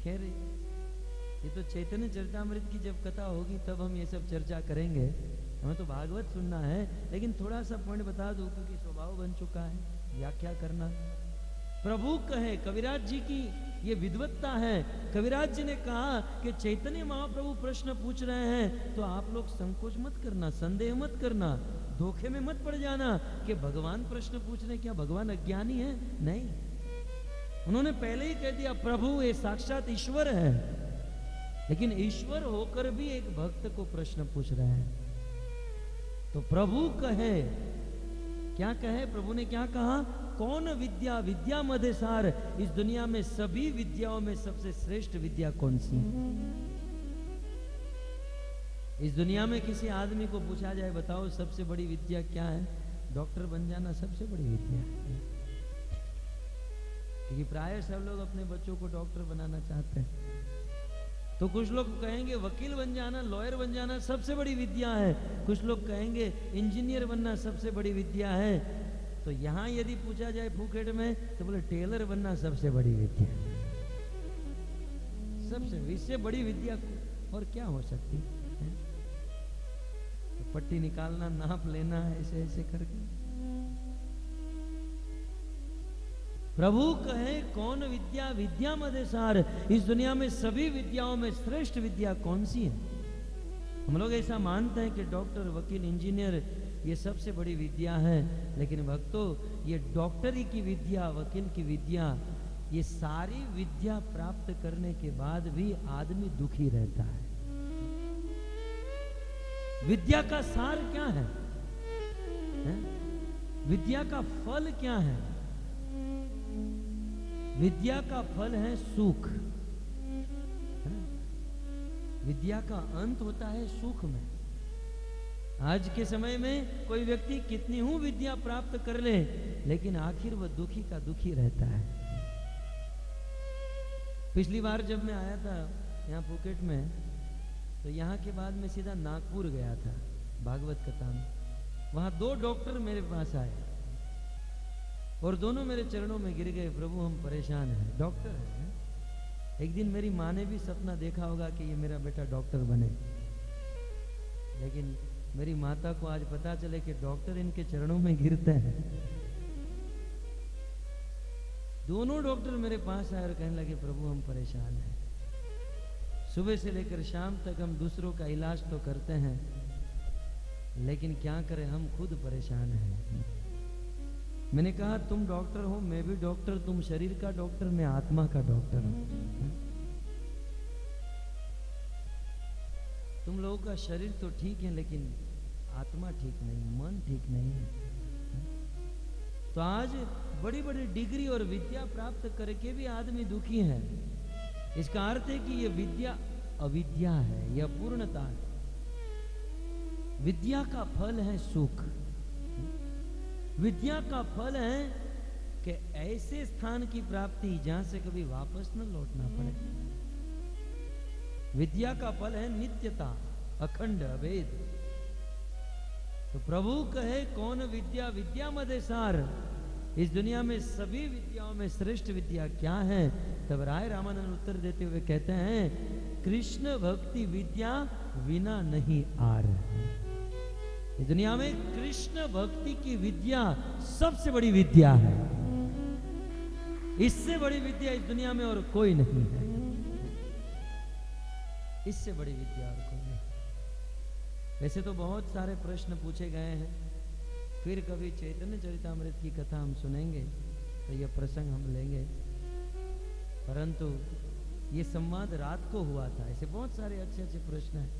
खैर ये तो चैतन्य चरितामृत की जब कथा होगी तब हम ये सब चर्चा करेंगे, हमें तो भागवत सुनना है। लेकिन थोड़ा सा पॉइंट बता दूं क्योंकि स्वभाव बन चुका है व्याख्या करना। प्रभु कहे, कविराज जी की ये विद्वत्ता है। कविराज जी ने कहा कि चैतन्य महाप्रभु प्रश्न पूछ रहे हैं तो आप लोग संकोच मत करना, संदेह मत करना, धोखे में मत पड़ जाना कि भगवान प्रश्न पूछ रहे, क्या भगवान अज्ञानी है? नहीं, उन्होंने पहले ही कह दिया प्रभु ये साक्षात ईश्वर है, लेकिन ईश्वर होकर भी एक भक्त को प्रश्न पूछ रहे हैं। तो प्रभु कहे, क्या कहे? प्रभु ने क्या कहा? कौन विद्या विद्या मदे सार, इस दुनिया में सभी विद्याओं में सबसे श्रेष्ठ विद्या कौन सी? इस दुनिया में किसी आदमी को पूछा जाए, बताओ सबसे बड़ी विद्या क्या है? डॉक्टर बन जाना सबसे बड़ी विद्या है, क्योंकि प्राय सब लोग अपने बच्चों को डॉक्टर बनाना चाहते हैं। तो कुछ लोग कहेंगे वकील बन जाना, लॉयर बन जाना सबसे बड़ी विद्या है, कुछ लोग कहेंगे इंजीनियर बनना सबसे बड़ी विद्या है। तो यहां यदि पूछा जाए फूकेट में तो बोले टेलर बनना सबसे बड़ी विद्या, सबसे इससे बड़ी विद्या और क्या हो सकती है? तो पट्टी निकालना, नाप लेना, ऐसे ऐसे करके। प्रभु कहे कौन विद्या विद्या मदे सार, इस दुनिया में सभी विद्याओं में श्रेष्ठ विद्या कौन सी है? हम लोग ऐसा मानते हैं कि डॉक्टर, वकील, इंजीनियर ये सबसे बड़ी विद्या है, लेकिन भक्तों ये डॉक्टरी की विद्या, वकील की विद्या, ये सारी विद्या प्राप्त करने के बाद भी आदमी दुखी रहता है। विद्या का सार क्या है? विद्या का फल क्या है? विद्या का फल है सुख। विद्या का अंत होता है सुख में। आज के समय में कोई व्यक्ति कितनी ही विद्या प्राप्त कर ले, लेकिन आखिर वह दुखी का दुखी रहता है। पिछली बार जब मैं आया था यहाँ फुकेट में, तो यहाँ के बाद मैं सीधा नागपुर गया था भागवत कथा में। वहां 2 डॉक्टर मेरे पास आए और दोनों मेरे चरणों में गिर गए, प्रभु हम परेशान हैं। डॉक्टर हैं। एक दिन मेरी माँ ने भी सपना देखा होगा कि ये मेरा बेटा डॉक्टर बने, लेकिन मेरी माता को आज पता चले कि डॉक्टर इनके चरणों में गिरते हैं। दोनों डॉक्टर मेरे पास आए और कहने लगे प्रभु हम परेशान हैं, सुबह से लेकर शाम तक हम दूसरों का इलाज तो करते हैं, लेकिन क्या करें हम खुद परेशान हैं। मैंने कहा तुम डॉक्टर हो, मैं भी डॉक्टर, तुम शरीर का डॉक्टर, मैं आत्मा का डॉक्टर हूं। तुम लोगों का शरीर तो ठीक है लेकिन आत्मा ठीक नहीं, मन ठीक नहीं है। तो आज बड़ी बड़ी डिग्री और विद्या प्राप्त करके भी आदमी दुखी है। इसका अर्थ है कि यह विद्या अविद्या है, यह पूर्णता है। विद्या का फल है सुख। विद्या का फल है कि ऐसे स्थान की प्राप्ति जहां से कभी वापस न लौटना पड़े। विद्या का फल है नित्यता, अखंड, अभेद। तो प्रभु कहे कौन विद्या विद्या मदे सार, इस दुनिया में सभी विद्याओं में श्रेष्ठ विद्या क्या है? तब राय रामानंद उत्तर देते हुए कहते हैं कृष्ण भक्ति विद्या विना नहीं आर। इस दुनिया में कृष्ण भक्ति की विद्या सबसे बड़ी विद्या है। इससे बड़ी विद्या इस दुनिया में और कोई नहीं है। इससे बड़ी विद्या और कोई नहीं। वैसे तो बहुत सारे प्रश्न पूछे गए हैं, फिर कभी चैतन्य चरितामृत की कथा हम सुनेंगे तो यह प्रसंग हम लेंगे, परंतु ये संवाद रात को हुआ था। ऐसे बहुत सारे अच्छे अच्छे प्रश्न हैं।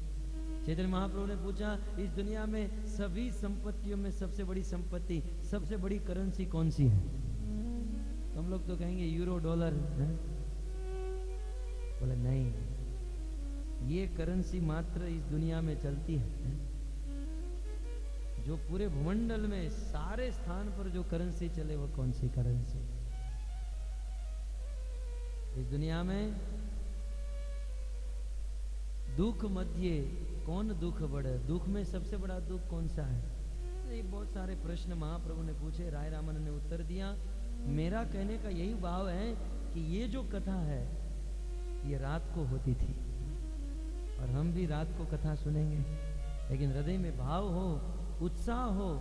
चैतन्य महाप्रभु ने पूछा इस दुनिया में सभी संपत्तियों में सबसे बड़ी संपत्ति, सबसे बड़ी करेंसी कौन सी है? तो हम लोग तो कहेंगे यूरो, डॉलर है। बोले नहीं, ये करेंसी मात्र इस दुनिया में चलती है। जो पूरे भूमंडल में सारे स्थान पर जो करेंसी चले वो कौन सी करेंसी? इस दुनिया में दुख मध्य कौन दुख बढ़े, दुख में सबसे बड़ा दुख कौन सा है? ये बहुत सारे प्रश्न महाप्रभु ने पूछे, राय रामानंद ने उत्तर दिया। मेरा कहने का यही भाव है कि ये जो कथा है ये रात को होती थी और हम भी रात को कथा सुनेंगे, लेकिन हृदय में भाव हो, उत्साह हो,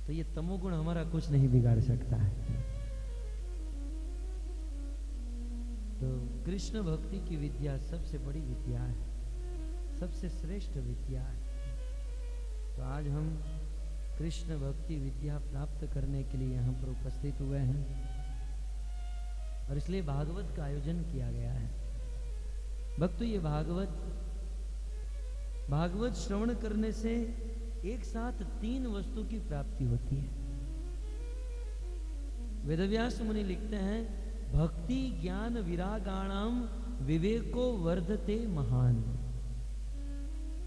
तो ये तमोगुण हमारा कुछ नहीं बिगाड़ सकता है। तो कृष्ण भक्ति की विद्या सबसे बड़ी विद्या है, सबसे श्रेष्ठ विद्या है। तो आज हम कृष्ण भक्ति विद्या प्राप्त करने के लिए यहाँ पर उपस्थित हुए हैं और इसलिए भागवत का आयोजन किया गया है। भक्तों, ये भागवत श्रवण करने से एक साथ 3 वस्तु की प्राप्ति होती है। वेदव्यास मुनि लिखते हैं भक्ति ज्ञान विरागाणाम विवेको वर्धते महान।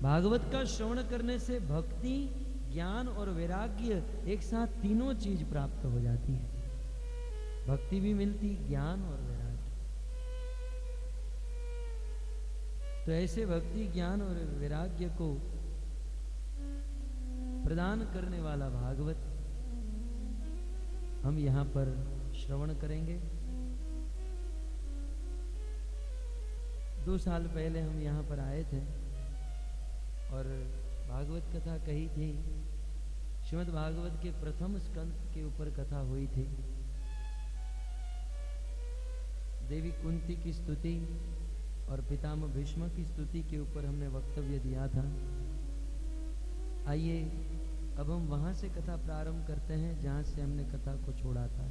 भागवत का श्रवण करने से भक्ति, ज्ञान और वैराग्य एक साथ तीनों चीज प्राप्त हो जाती है। भक्ति भी मिलती, ज्ञान और वैराग्य। तो ऐसे भक्ति, ज्ञान और वैराग्य को प्रदान करने वाला भागवत हम यहाँ पर श्रवण करेंगे। 2 साल पहले हम यहाँ पर आए थे और भागवत कथा कही थी। श्रीमद् भागवत के प्रथम स्कंद के ऊपर कथा हुई थी। देवी कुंती की स्तुति और पितामह भीष्म की स्तुति के ऊपर हमने वक्तव्य दिया था। आइए अब हम वहां से कथा प्रारंभ करते हैं जहां से हमने कथा को छोड़ा था।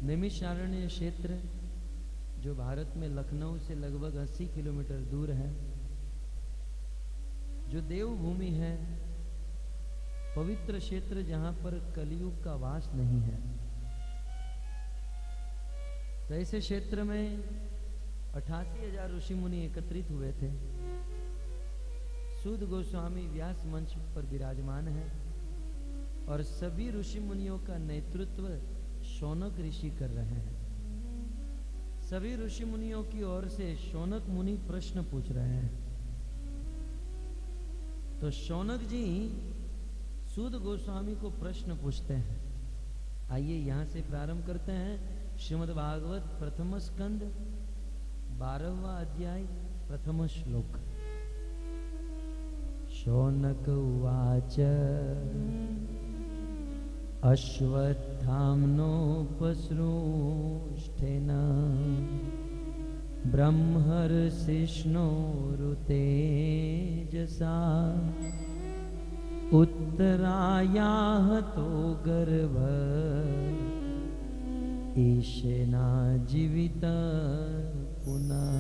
नैमिषारण्य क्षेत्र जो भारत में लखनऊ से लगभग 80 किलोमीटर दूर है, जो देवभूमि है, पवित्र क्षेत्र जहां पर कलयुग का वास नहीं है। तो ऐसे क्षेत्र में 88,000 ऋषि मुनि एकत्रित हुए थे। सूद गोस्वामी व्यास मंच पर विराजमान है और सभी ऋषि मुनियों का नेतृत्व शौनक ऋषि कर रहे हैं। सभी ऋषि मुनियों की ओर से शौनक मुनि प्रश्न पूछ रहे हैं। तो शौनक जी सूद गोस्वामी को प्रश्न पूछते हैं। आइए यहां से प्रारंभ करते हैं। श्रीमद् भागवत प्रथम स्कंद 12वां अध्याय प्रथम श्लोक। शौनक उवाच अश्वत्थाम्नोपसृष्टेन ब्रह्मर्षिष्णोरुतेजसा उत्तरायाः तो गर्भ ईशेना जीवित पुनः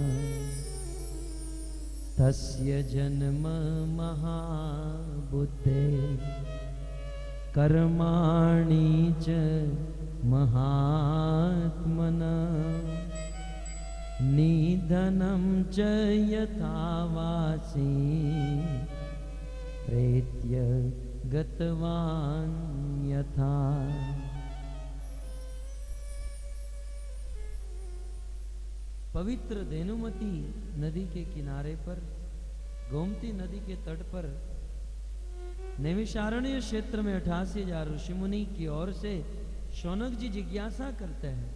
तस्य जन्म महाबुद्धे कर्माणि च महात्मनः निधनं च यथावासी प्रेत्य गतवान् यथा। पवित्र धेनुमती नदी के किनारे पर गोमती नदी के तट पर नैमिषारण्य क्षेत्र में 88,000 ऋषि मुनि की ओर से शौनक जी जिज्ञासा करते हैं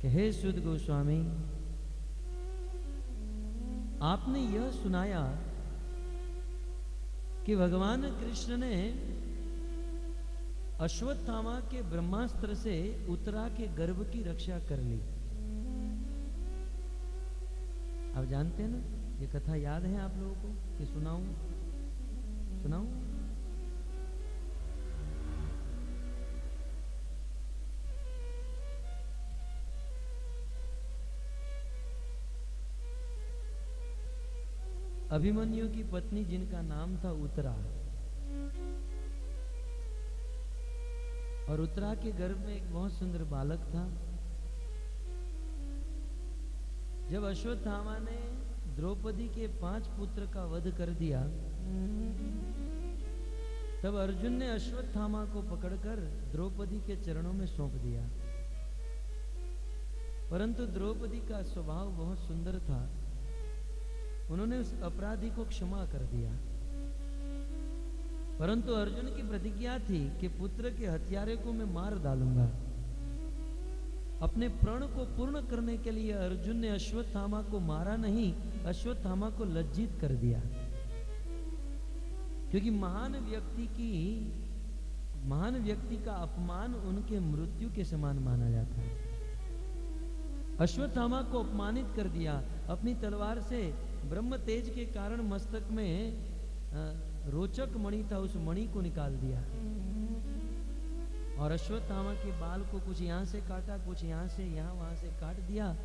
कि हे सुद गोस्वामी, आपने यह सुनाया कि भगवान कृष्ण ने अश्वत्थामा के ब्रह्मास्त्र से उत्तरा के गर्भ की रक्षा कर ली। आप जानते हैं ना, ये कथा याद है आप लोगों को कि सुनाऊं? अभिमन्यु की पत्नी जिनका नाम था उत्तरा, और उत्तरा के गर्भ में एक बहुत सुंदर बालक था। जब अश्वत्थामा ने द्रौपदी के 5 पुत्र का वध कर दिया, तब अर्जुन ने अश्वत्थामा को पकड़कर द्रौपदी के चरणों में सौंप दिया। परंतु द्रौपदी का स्वभाव बहुत सुंदर था, उन्होंने उस अपराधी को क्षमा कर दिया। परंतु अर्जुन की प्रतिज्ञा थी कि पुत्र के हत्यारे को मैं मार डालूंगा। अपने प्रण को पूर्ण करने के लिए अर्जुन ने अश्वत्थामा को मारा नहीं, अश्वत्थामा को लज्जित कर दिया। क्योंकि महान व्यक्ति का अपमान उनके मृत्यु के समान माना जाता है। अश्वत्थामा को अपमानित कर दिया। अपनी तलवार से ब्रह्म तेज के कारण मस्तक में रोचक मणि था, उस मणि को निकाल दिया। और अश्वत्थामा के बाल को कुछ यहां से काटा, कुछ यहां से, यहां वहां से काट दिया।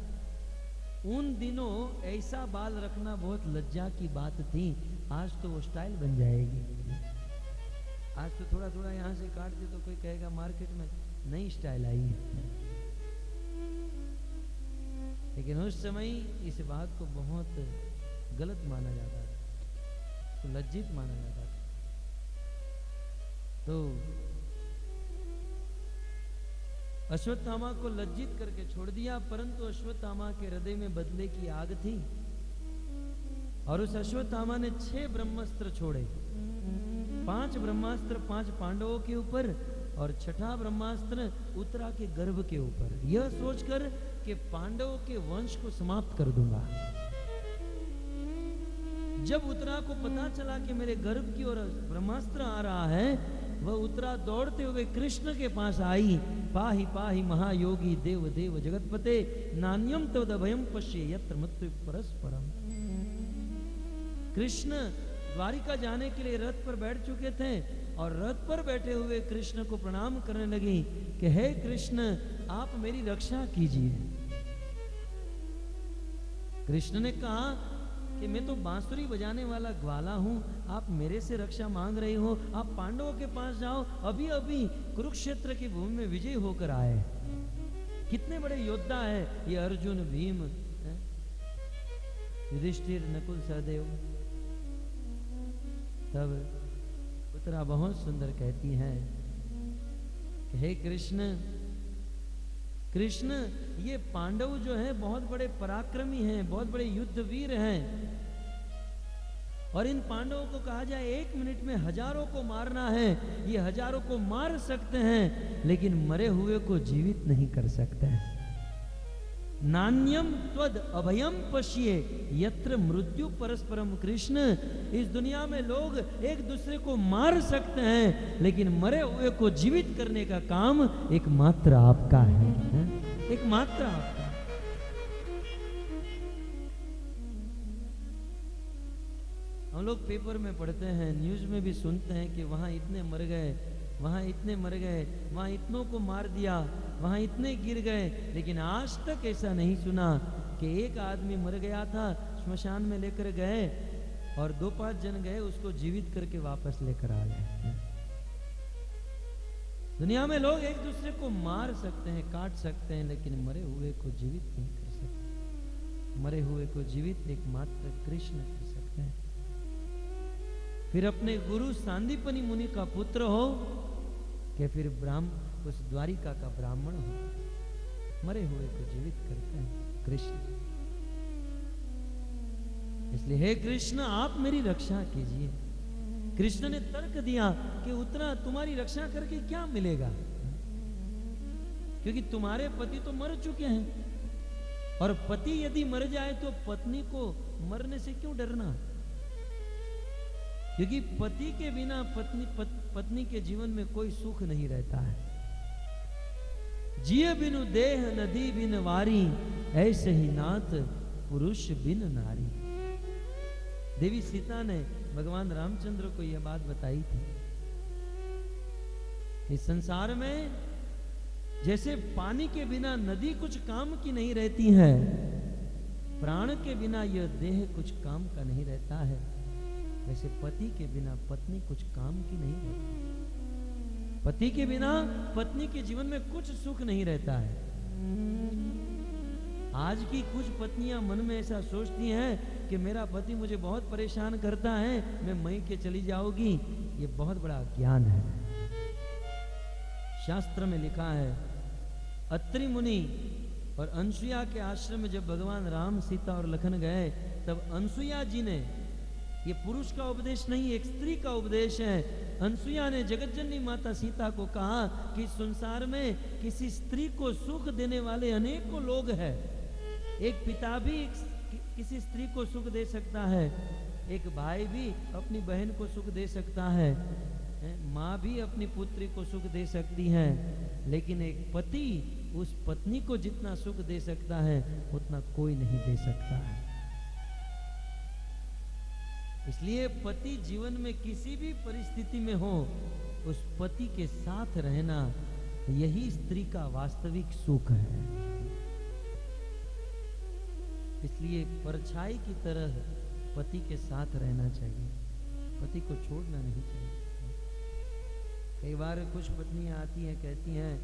उन दिनों ऐसा बाल रखना बहुत लज्जा की बात थी। आज तो वो स्टाइल बन जाएगी। आज तो थोड़ा थोड़ा यहां से काट दे तो कोई कहेगा मार्केट में नई स्टाइल आई है। लेकिन उस समय इस बात को बहुत गलत माना जाता था, तो लज्जित माना जाता था। तो अश्वत्थामा को लज्जित करके छोड़ दिया। परंतु अश्वत्थामा के हृदय में बदले की आग थी, और उस अश्वत्थामा ने 6 ब्रह्मास्त्र छोड़े। 5 ब्रह्मास्त्र 5 पांडवों के ऊपर, और 6ठा ब्रह्मास्त्र उत्तरा के गर्भ के ऊपर, यह सोचकर कि पांडवों के वंश को समाप्त कर दूंगा। जब उत्तरा को पता चला कि मेरे गर्भ की ओर ब्रह्मास्त्र आ रहा है, वह उत्तरा दौड़ते हुए कृष्ण के पास आई। पाहि पाहि महायोगी देव देव जगतपते, नान्यम तद भयम पश्ये यत्र मृत्यु परस्परम। कृष्ण द्वारिका जाने के लिए रथ पर बैठ चुके थे, और रथ पर बैठे हुए कृष्ण को प्रणाम करने लगी कि हे कृष्ण, आप मेरी रक्षा कीजिए। कृष्ण ने कहा कि मैं तो बांसुरी बजाने वाला ग्वाला हूं, आप मेरे से रक्षा मांग रहे हो। आप पांडवों के पास जाओ, अभी अभी कुरुक्षेत्र की भूमि में विजय होकर आए। कितने बड़े योद्धा है ये अर्जुन, भीम, युधिष्ठिर, नकुल, सहदेव। तब उत्तरा बहुत सुंदर कहती है कि हे कृष्ण, कृष्ण ये पांडव जो हैं बहुत बड़े पराक्रमी हैं, बहुत बड़े युद्धवीर हैं, और इन पांडवों को कहा जाए 1 मिनट में हजारों को मारना है, ये हजारों को मार सकते हैं लेकिन मरे हुए को जीवित नहीं कर सकते हैं। नान्यम त्वद अभयम पश्ये यत्र मृत्यु परस्परम। कृष्ण, इस दुनिया में लोग एक दूसरे को मार सकते हैं लेकिन मरे हुए को जीवित करने का काम एकमात्र आपका है, एकमात्र आपका। हम लोग पेपर में पढ़ते हैं, न्यूज में भी सुनते हैं कि वहां इतने मर गए, वहां इतने मर गए, वहां इतनों को मार दिया, वहां इतने गिर गए, लेकिन आज तक ऐसा नहीं सुना कि एक आदमी मर गया था, श्मशान में लेकर गए और 2-5 जन गए उसको जीवित करके वापस लेकर आ गए। दुनिया में लोग एक दूसरे को मार सकते हैं, काट सकते हैं, लेकिन मरे हुए को जीवित नहीं कर सकते। मरे हुए को जीवित एकमात्र कृष्ण कर सकते हैं। फिर अपने गुरु सांदीपनि मुनि का पुत्र हो कि फिर उस द्वारिका का ब्राह्मण हो, मरे हुए को जीवित करते हैं कृष्ण। इसलिए हे कृष्ण, आप मेरी रक्षा कीजिए। कृष्ण ने तर्क दिया कि उतना तुम्हारी रक्षा करके क्या मिलेगा, क्योंकि तुम्हारे पति तो मर चुके हैं, और पति यदि मर जाए तो पत्नी को मरने से क्यों डरना, क्योंकि पति के बिना पत्नी के जीवन में कोई सुख नहीं रहता है। जिय बिनु देह नदी बिन वारी, ऐसे ही नाथ पुरुष बिन नारी। देवी सीता ने भगवान रामचंद्र को यह बात बताई थी। इस संसार में जैसे पानी के बिना नदी कुछ काम की नहीं रहती है, प्राण के बिना यह देह कुछ काम का नहीं रहता है, वैसे पति के बिना पत्नी कुछ काम की नहीं रहती। पति के बिना पत्नी के जीवन में कुछ सुख नहीं रहता है। आज की कुछ पत्नियां मन में ऐसा सोचती हैं कि मेरा पति मुझे बहुत परेशान करता है, मैं मई के चली जाऊंगी। ये बहुत बड़ा ज्ञान है। शास्त्र में लिखा है, अत्रि मुनि और अनसुया के आश्रम में जब भगवान राम, सीता और लखन गए, तब अनसुया जी ने, ये पुरुष का उपदेश नहीं, एक स्त्री का उपदेश है, अनसुया ने जगतजननी माता सीता को कहा कि संसार में किसी स्त्री को सुख देने वाले अनेकों लोग हैं। एक पिता भी किसी स्त्री को सुख दे सकता है, एक भाई भी अपनी बहन को सुख दे सकता है, माँ भी अपनी पुत्री को सुख दे सकती है, लेकिन एक पति उस पत्नी को जितना सुख दे सकता है उतना कोई नहीं दे सकता है। इसलिए पति जीवन में किसी भी परिस्थिति में हो, उस पति के साथ रहना, यही स्त्री का वास्तविक सुख है। इसलिए परछाई की तरह पति के साथ रहना चाहिए, पति को छोड़ना नहीं चाहिए। कई बार कुछ पत्नियां आती हैं, कहती हैं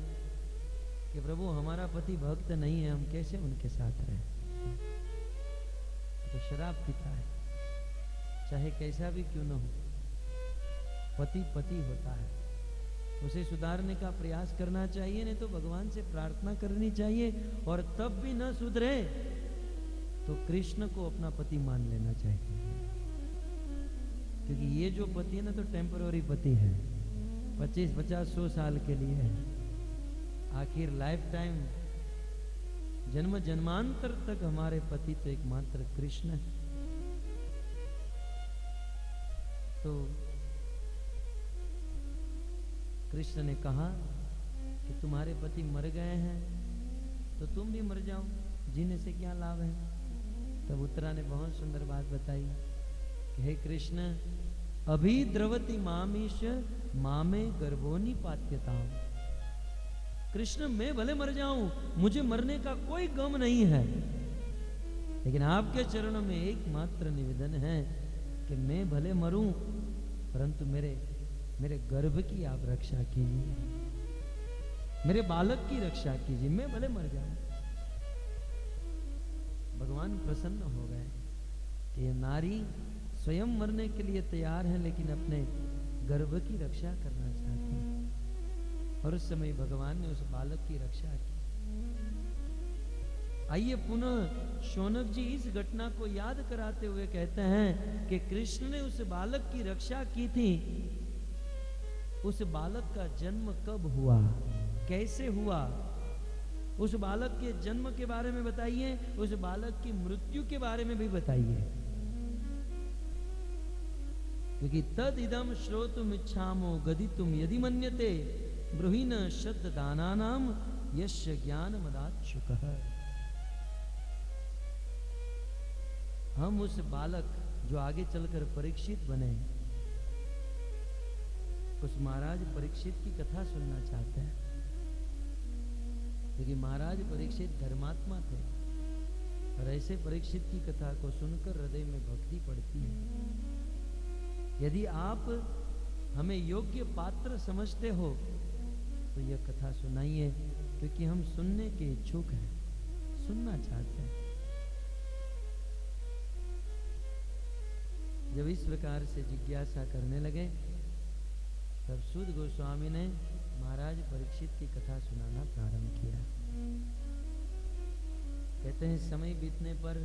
कि प्रभु हमारा पति भक्त नहीं है, हम कैसे उनके साथ रहें। तो शराब पीता है, चाहे कैसा भी क्यों न हो, पति पति होता है, उसे सुधारने का प्रयास करना चाहिए, नहीं तो भगवान से प्रार्थना करनी चाहिए, और तब भी न सुधरे तो कृष्ण को अपना पति मान लेना चाहिए। क्योंकि ये जो पति है ना, तो टेम्पररी पति है, 25, 50, 100 साल के लिए है। आखिर लाइफ टाइम, जन्म जन्मांतर तक हमारे पति तो एकमात्र कृष्ण है। तो कृष्ण ने कहा कि तुम्हारे पति मर गए हैं तो तुम भी मर जाओ, जीने से क्या लाभ है। तब उत्तरा ने बहुत सुंदर बात बताई कि हे कृष्ण, अभी द्रवती मामीश मामे गर्भोनी पात्यता। कृष्ण, मैं भले मर जाऊं, मुझे मरने का कोई गम नहीं है, लेकिन आपके चरणों में एकमात्र निवेदन है कि मैं भले मरूं, परंतु मेरे गर्भ की आप रक्षा कीजिए, मेरे बालक की रक्षा कीजिए, मैं भले मर जाऊं। भगवान प्रसन्न हो गए कि ये नारी स्वयं मरने के लिए तैयार है, लेकिन अपने गर्भ की रक्षा करना चाहती है। और उस समय भगवान ने उस बालक की रक्षा की। आइए पुनः शौनक जी इस घटना को याद कराते हुए कहते हैं कि कृष्ण ने उस बालक की रक्षा की थी। उस बालक का जन्म कब हुआ, कैसे हुआ, उस बालक के जन्म के बारे में बताइए, उस बालक की मृत्यु के बारे में भी बताइए। क्योंकि तद इदम श्रोतुम इच्छामो गदितुम यदि मन्यते ब्रूहीन शब्द दानानाम यस्य ज्ञान मदाच्छुकः। हम उस बालक जो आगे चलकर परीक्षित बने, उस महाराज परीक्षित की कथा सुनना चाहते हैं। क्योंकि महाराज परीक्षित धर्मात्मा थे और ऐसे परीक्षित की कथा को सुनकर हृदय में भक्ति पड़ती है। यदि आप हमें योग्य पात्र समझते हो तो यह कथा सुनाइए, क्योंकि हम सुनने के इच्छुक हैं, सुनना चाहते हैं। जब इस प्रकार से जिज्ञासा करने लगे तब सूत गोस्वामी ने महाराज परीक्षित की कथा सुनाना प्रारंभ किया। कहते हैं समय बीतने पर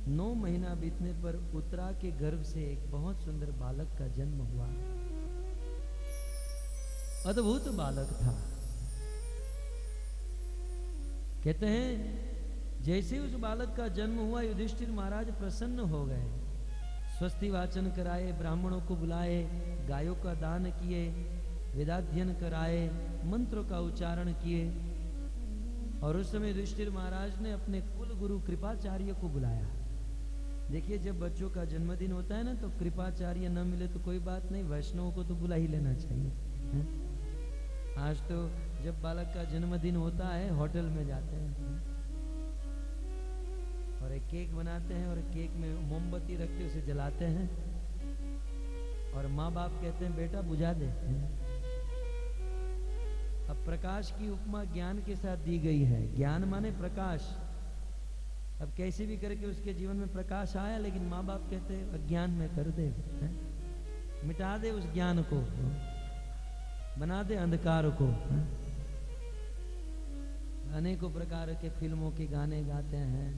9 महीना बीतने पर उत्तरा के गर्भ से एक बहुत सुंदर बालक का जन्म हुआ। अद्भुत बालक था। कहते हैं जैसे उस बालक का जन्म हुआ युधिष्ठिर महाराज प्रसन्न हो गए। स्वस्ति वाचन कराए, ब्राह्मणों को बुलाए, गायों का दान किए, वेदाध्ययन कराए, मंत्रों का उच्चारण किए। और उस समय युधिष्ठिर महाराज ने अपने कुल गुरु कृपाचार्य को बुलाया। देखिए जब बच्चों का जन्मदिन होता है ना, तो कृपाचार्य न मिले तो कोई बात नहीं, वैष्णवों को तो बुला ही लेना चाहिए है? आज तो जब बालक का जन्मदिन होता है होटल में जाते हैं और एक केक बनाते हैं और केक में मोमबत्ती रख के उसे जलाते हैं और माँ बाप कहते हैं बेटा बुझा दे। अब प्रकाश की उपमा ज्ञान के साथ दी गई है। ज्ञान माने प्रकाश। अब कैसे भी करके उसके जीवन में प्रकाश आया, लेकिन माँ बाप कहते हैं अज्ञान में कर दे, मिटा दे उस ज्ञान को, बना दे अंधकार को। अनेकों प्रकार के फिल्मों के गाने गाते हैं,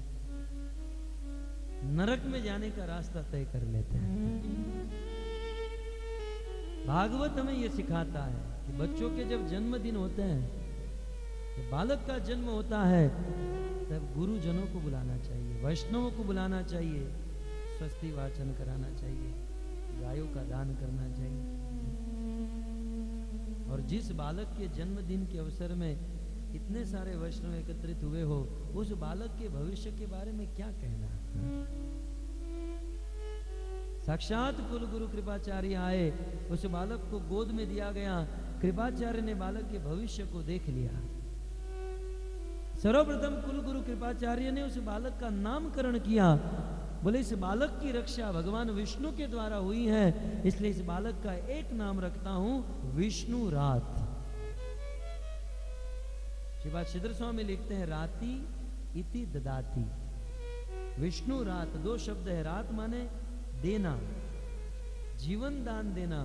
नरक में जाने का रास्ता तय कर लेते हैं। भागवत हमें यह सिखाता है कि बच्चों के जब जन्मदिन होते हैं, जब बालक का जन्म होता है, तब गुरुजनों को बुलाना चाहिए, वैष्णवों को बुलाना चाहिए, स्वस्ति वाचन कराना चाहिए, गायों का दान करना चाहिए। और जिस बालक के जन्मदिन के अवसर में इतने सारे वैष्णव एकत्रित हुए हो, उस बालक के भविष्य के बारे में क्या कहना। साक्षात कुल गुरु कृपाचार्य आए, उस बालक को गोद में दिया गया। कृपाचार्य ने बालक के भविष्य को देख लिया। सर्वप्रथम कुल गुरु कृपाचार्य ने उस बालक का नामकरण किया। बोले इस बालक की रक्षा भगवान विष्णु के द्वारा हुई है, इसलिए इस बालक का एक नाम रखता हूं, विष्णु रात। श्रीपाद श्रीधर स्वामी लिखते हैं राति इति ददाति। विष्णु रात, 2 शब्द है। रात माने देना, जीवन दान देना।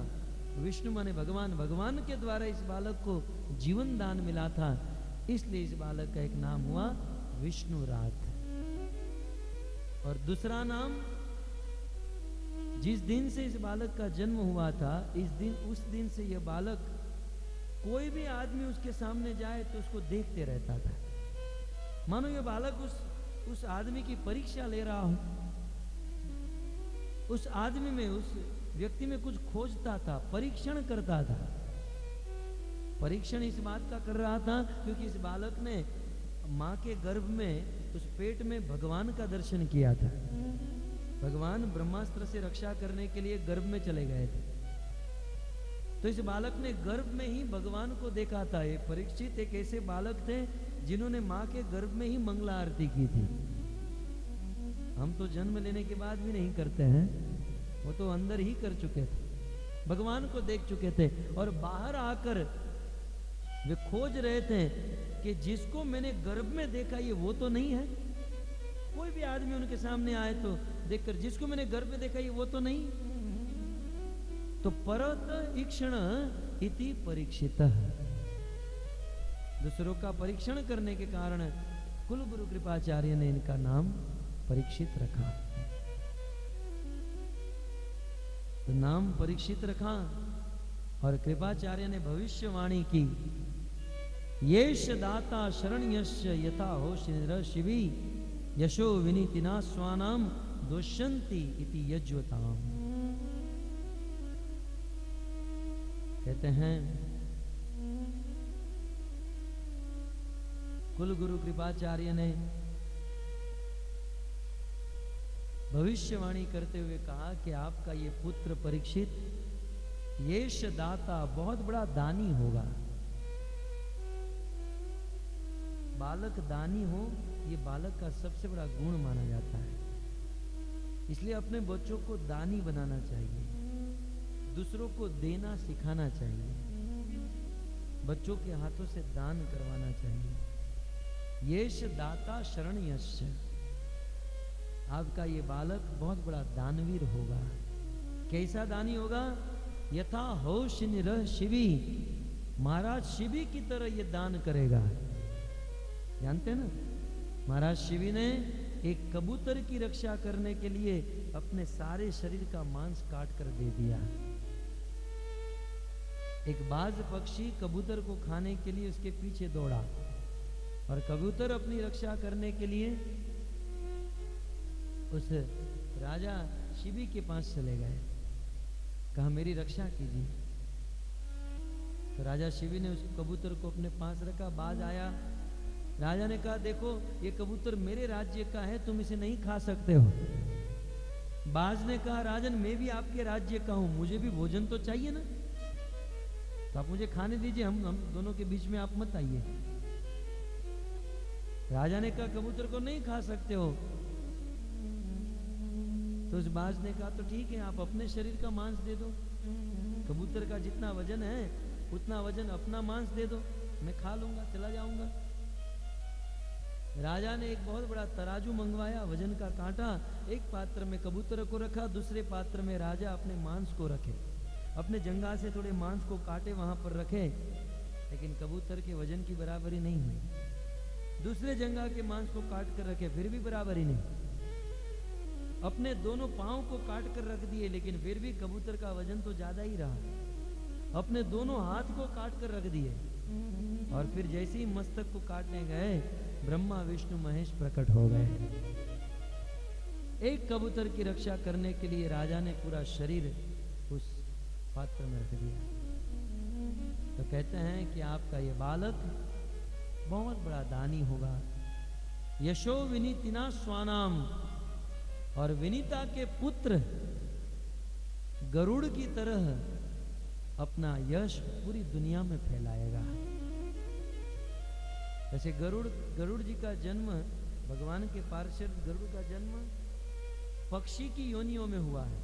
विष्णु माने भगवान, भगवान के द्वारा इस बालक को जीवन दान मिला था, इसलिए इस बालक का एक नाम हुआ विष्णु रात। और दूसरा नाम, जिस दिन से इस बालक का जन्म हुआ था, उस दिन से यह बालक, कोई भी आदमी उसके सामने जाए तो उसको देखते रहता था, मानो यह बालक उस आदमी की परीक्षा ले रहा हो। उस आदमी में, उस व्यक्ति में कुछ खोजता था, परीक्षण करता था। परीक्षण इस बात का कर रहा था क्योंकि इस बालक ने मां के गर्भ में, उस पेट में भगवान का दर्शन किया था। भगवान ब्रह्मास्त्र से रक्षा करने के लिए गर्भ में चले गए थे, तो इस बालक ने गर्भ में ही भगवान को देखा था। ये परीक्षित एक ऐसे बालक थे जिन्होंने मां के गर्भ में ही मंगला आरती की थी। हम तो जन्म लेने के बाद भी नहीं करते हैं, वो तो अंदर ही कर चुके थे, भगवान को देख चुके थे। और बाहर आकर वे खोज रहे थे कि जिसको मैंने गर्भ में देखा ये वो तो नहीं है। कोई भी आदमी उनके सामने आए तो देखकर, जिसको मैंने गर्भ में देखा ये वो तो नहीं। तो परत ईक्षण इति परीक्षित। दूसरों का परीक्षण करने के कारण कुल गुरु कृपाचार्य ने इनका नाम परीक्षित रखा। तो नाम परीक्षित रखा और कृपाचार्य ने भविष्यवाणी की, येष दाता शरण्यस्य यथा होशिनिर शिवी यशो विनीतिना स्वानाम दुष्यंति इति यज्वताम। कहते हैं कुल गुरु कृपाचार्य ने भविष्यवाणी करते हुए कहा कि आपका ये पुत्र परीक्षित येष दाता बहुत बड़ा दानी होगा। बालक दानी हो ये बालक का सबसे बड़ा गुण माना जाता है, इसलिए अपने बच्चों को दानी बनाना चाहिए, दूसरों को देना सिखाना चाहिए, बच्चों के हाथों से दान करवाना चाहिए। येष दाता शरण्यस्य, आपका ये बालक बहुत बड़ा दानवीर होगा। कैसा दानी होगा? यथा होश निरह शिवी, महाराज शिवी की तरह ये दान करेगा। जानते हैं ना, महाराज शिवी ने एक कबूतर की रक्षा करने के लिए अपने सारे शरीर का मांस काट कर दे दिया। एक बाज पक्षी कबूतर को खाने के लिए उसके पीछे दौड़ा और कबूतर अपनी रक्षा करने के लिए उस राजा शिवी के पास चले गए, कहा मेरी रक्षा कीजिए। तो राजा शिवी ने उस कबूतर को अपने पास रखा। बाज आया, राजा ने कहा देखो ये कबूतर मेरे राज्य का है, तुम इसे नहीं खा सकते हो। बाज ने कहा राजन मैं भी आपके राज्य का हूं, मुझे भी भोजन तो चाहिए ना, तो आप मुझे खाने दीजिए, हम दोनों के बीच में आप मत आइए। राजा ने कहा कबूतर को नहीं खा सकते हो। तो उस बाज ने कहा तो ठीक है, आप अपने शरीर का मांस दे दो, कबूतर का जितना वजन है उतना वजन अपना मांस दे दो, मैं खा लूंगा, चला जाऊंगा। राजा ने एक बहुत बड़ा तराजू मंगवाया, वजन का कांटा, एक पात्र में कबूतर को रखा, दूसरे पात्र में राजा अपने मांस को रखे, अपने जंघा से थोड़े मांस को काटे वहां पर रखे, लेकिन कबूतर के वजन की बराबरी नहीं हुई। दूसरे जंघा के मांस को काट कर रखे, फिर भी बराबरी नहीं। अपने दोनों पांव को काट कर रख दिए, लेकिन फिर भी कबूतर का वजन तो ज्यादा ही रहा। अपने दोनों हाथ को काट कर रख दिए और फिर जैसे ही मस्तक को काटने गए ब्रह्मा विष्णु महेश प्रकट हो गए। एक कबूतर की रक्षा करने के लिए राजा ने पूरा शरीर उस पात्र में रख दिया। तो कहते हैं कि आपका ये बालक बहुत बड़ा दानी होगा। यशो विनीतिना स्वानाम, और विनीता के पुत्र गरुड़ की तरह अपना यश पूरी दुनिया में फैलाएगा। जैसे गरुड़ जी का जन्म, भगवान के पार्षद गरुड़ का जन्म पक्षी की योनियों में हुआ है,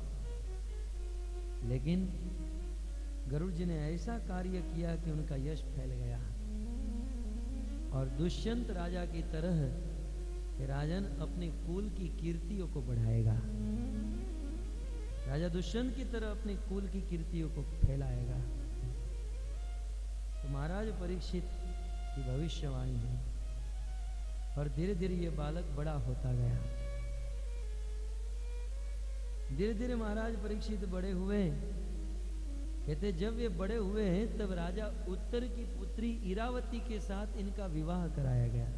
लेकिन गरुड़ जी ने ऐसा कार्य किया कि उनका यश फैल गया। और दुष्यंत राजा की तरह कि राजन अपने कुल की कीर्तियों को बढ़ाएगा, राजा दुष्यंत की तरह अपने कुल की कीर्तियों को फैलाएगा। तो महाराज परीक्षित की भविष्यवाणी है और धीरे धीरे ये बालक बड़ा होता गया। धीरे धीरे महाराज परीक्षित बड़े हुए। कहते जब ये बड़े हुए तब राजा उत्तर की पुत्री इरावती के साथ इनका विवाह कराया गया।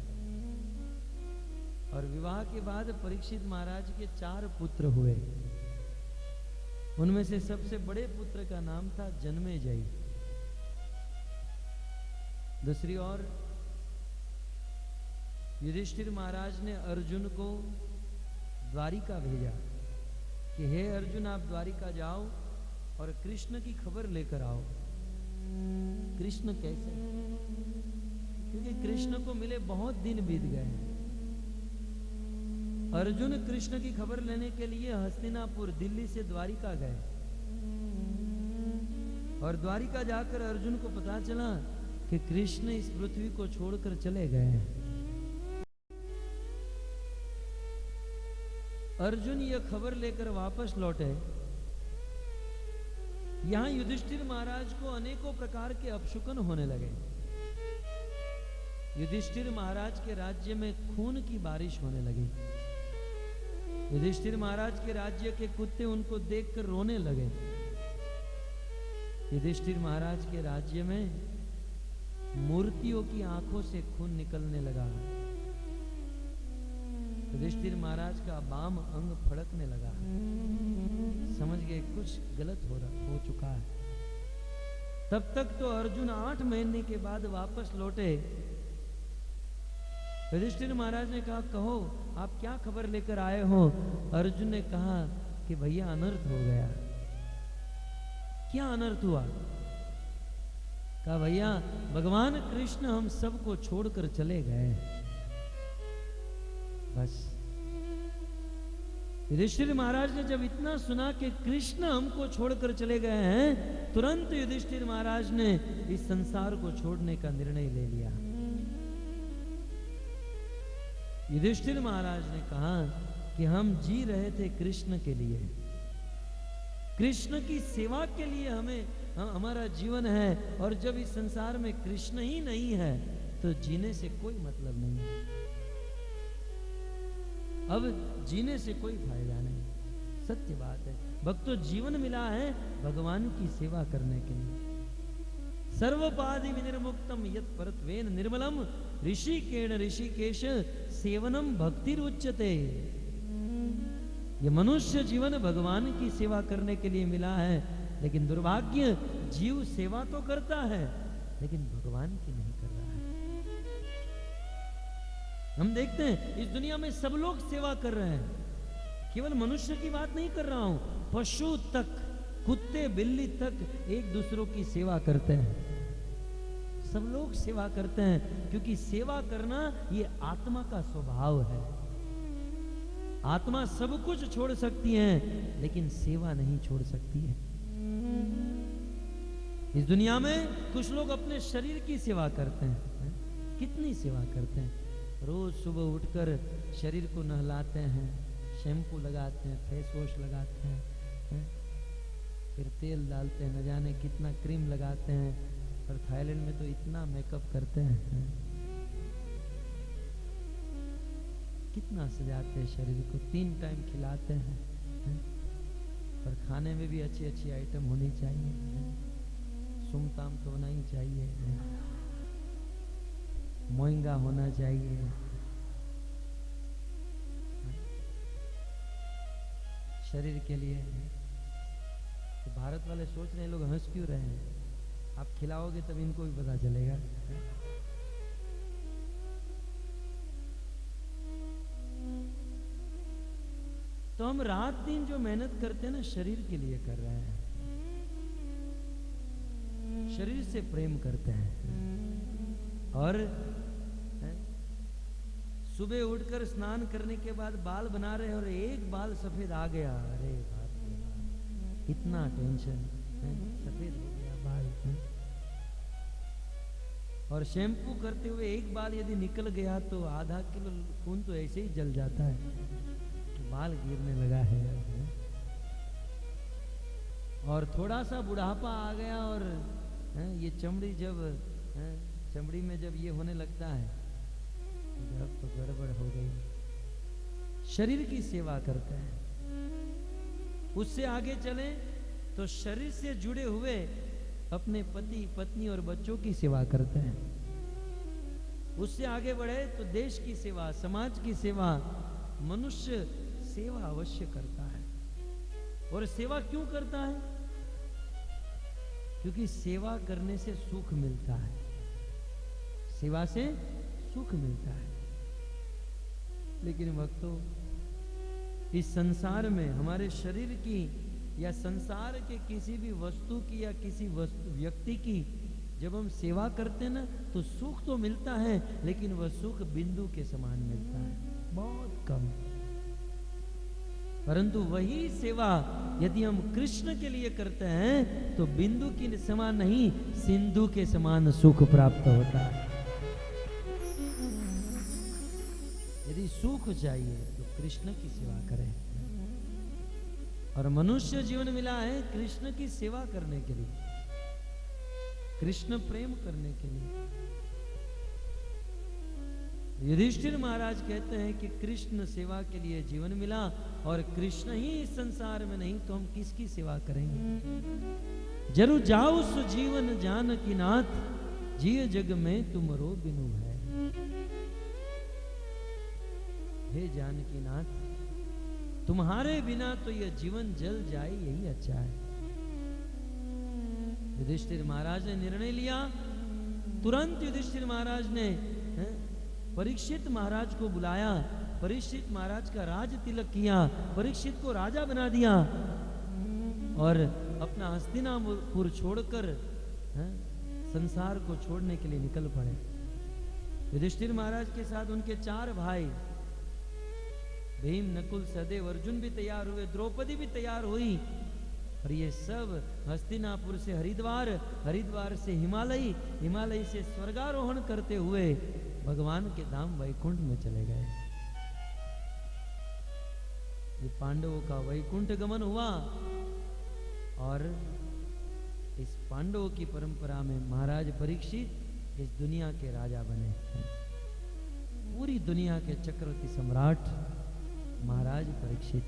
और विवाह के बाद परीक्षित महाराज के 4 पुत्र हुए। उनमें से सबसे बड़े पुत्र का नाम था जन्मेजय। दूसरी ओर युधिष्ठिर महाराज ने अर्जुन को द्वारिका भेजा कि हे अर्जुन आप द्वारिका जाओ और कृष्ण की खबर लेकर आओ। कृष्ण कैसे? क्योंकि कृष्ण को मिले बहुत दिन बीत गए। अर्जुन कृष्ण की खबर लेने के लिए हस्तिनापुर दिल्ली से द्वारिका गए और द्वारिका जाकर अर्जुन को पता चला कि कृष्ण इस पृथ्वी को छोड़कर चले गए हैं। अर्जुन यह खबर लेकर वापस लौटे। यहां युधिष्ठिर महाराज को अनेकों प्रकार के अपशुकन होने लगे। युधिष्ठिर महाराज के राज्य में खून की बारिश होने लगी। युधिष्ठिर महाराज के राज्य के कुत्ते उनको देखकर रोने लगे। युधिष्ठिर महाराज के राज्य में मूर्तियों की आंखों से खून निकलने लगा। युधिष्ठिर महाराज का बाम अंग फड़कने लगा। समझ गए कुछ गलत हो चुका है। तब तक तो अर्जुन 8 महीने के बाद वापस लौटे। युधिष्ठिर महाराज ने कहा, कहो आप क्या खबर लेकर आए हो? अर्जुन ने कहा कि भैया अनर्थ हो गया। क्या अनर्थ हुआ? कहा भैया भगवान कृष्ण हम सबको छोड़कर चले गए। बस युधिष्ठिर महाराज ने जब इतना सुना कि कृष्ण हमको छोड़कर चले गए हैं, तुरंत युधिष्ठिर महाराज ने इस संसार को छोड़ने का निर्णय ले लिया। युधिष्ठिर महाराज ने कहा कि हम जी रहे थे कृष्ण के लिए, कृष्ण की सेवा के लिए हमारा जीवन है, और जब इस संसार में कृष्ण ही नहीं है तो जीने से कोई मतलब नहीं है। अब जीने से कोई फायदा नहीं। सत्य बात है। भक्तों जीवन मिला है भगवान की सेवा करने के लिए। सर्वपादि विनिर्मुक्तम यत् परत्वेन निर्मलम ऋषिकेण ऋषिकेश सेवनम भक्ति उच्यते। ये मनुष्य जीवन भगवान की सेवा करने के लिए मिला है, लेकिन दुर्भाग्य जीव सेवा तो करता है लेकिन भगवान की नहीं कर रहा है। हम देखते हैं इस दुनिया में सब लोग सेवा कर रहे हैं। केवल मनुष्य की बात नहीं कर रहा हूं, पशु तक, कुत्ते बिल्ली तक एक दूसरों की सेवा करते हैं। सब लोग सेवा करते हैं क्योंकि सेवा करना ये आत्मा का स्वभाव है। आत्मा सब कुछ छोड़ सकती है लेकिन सेवा नहीं छोड़ सकती है। इस दुनिया में कुछ लोग अपने शरीर की सेवा करते हैं। कितनी सेवा करते हैं? रोज सुबह उठकर शरीर को नहलाते हैं, शैम्पू लगाते हैं, फेस वॉश लगाते हैं, फिर तेल डालते हैं, न जाने कितना क्रीम लगाते हैं, और थाईलैंड में तो इतना मेकअप करते हैं। कितना सजाते हैं शरीर को, 3 टाइम खिलाते हैं, पर खाने में भी अच्छी अच्छी आइटम होनी चाहिए। सुमताम तो होना ही चाहिए, मोइंगा होना चाहिए, शरीर के लिए। तो भारत वाले सोच रहे हैं लोग हंस क्यों रहे हैं? आप खिलाओगे तब इनको भी पता चलेगा। तो हम रात दिन जो मेहनत करते हैं ना, शरीर के लिए कर रहे हैं, शरीर से प्रेम करते हैं। और सुबह उठकर स्नान करने के बाद बाल बना रहे हैं और एक बाल सफेद आ गया, अरे बाप रे बाप, कितना टेंशन, सफेद हो गया बाल। और शैम्पू करते हुए एक बाल यदि निकल गया तो आधा किलो खून तो ऐसे ही जल जाता है, बाल गिरने लगा है। और थोड़ा सा बुढ़ापा आ गया और ये चमड़ी चमड़ी में जब ये होने लगता है जब तो गड़बड़ हो गई। शरीर की सेवा करते हैं। उससे आगे चलें तो शरीर से जुड़े हुए अपने पति पत्नी और बच्चों की सेवा करते हैं। उससे आगे बढ़े तो देश की सेवा, समाज की सेवा। मनुष्य सेवा अवश्य करता है। और सेवा क्यों करता है? क्योंकि सेवा करने से सुख मिलता है, सेवा से सुख मिलता है। लेकिन भक्तों, इस संसार में हमारे शरीर की या संसार के किसी भी वस्तु की या किसी व्यक्ति की जब हम सेवा करते हैं ना, तो सुख तो मिलता है, लेकिन वह सुख बिंदु के समान मिलता है, बहुत कम। परंतु वही सेवा यदि हम कृष्ण के लिए करते हैं तो बिंदु के समान नहीं, सिंधु के समान सुख प्राप्त होता है। यदि सुख चाहिए तो कृष्ण की सेवा करें। और मनुष्य जीवन मिला है कृष्ण की सेवा करने के लिए, कृष्ण प्रेम करने के लिए। युधिष्ठिर महाराज कहते हैं कि कृष्ण सेवा के लिए जीवन मिला और कृष्ण ही इस संसार में नहीं तो हम किसकी सेवा करेंगे। जरु जाओ सो जीवन जान की नाथ, जिय जग में तुमरो बिनु है। हे जानकी नाथ, तुम्हारे बिना तो यह जीवन जल जाए यही अच्छा है। युधिष्ठिर महाराज ने निर्णय लिया। तुरंत युधिष्ठिर महाराज ने परीक्षित महाराज को बुलाया, परीक्षित महाराज का राज तिलक किया, परीक्षित को राजा बना दिया और अपना हस्तिनापुर छोड़कर संसार को छोड़ने के लिए निकल पड़े। युधिष्ठिर महाराज के साथ उनके 4 भाई भीम, नकुल, सहदेव, अर्जुन भी तैयार हुए, द्रौपदी भी तैयार हुई और ये सब हस्तिनापुर से हरिद्वार, हरिद्वार से हिमालय, हिमालय से स्वर्गारोहण करते हुए भगवान के धाम वैकुंठ में चले गए। ये पांडवों का वैकुंठ गमन हुआ और इस पांडवों की परंपरा में महाराज परीक्षित इस दुनिया के राजा बने। पूरी दुनिया के चक्रवर्ती सम्राट महाराज परीक्षित।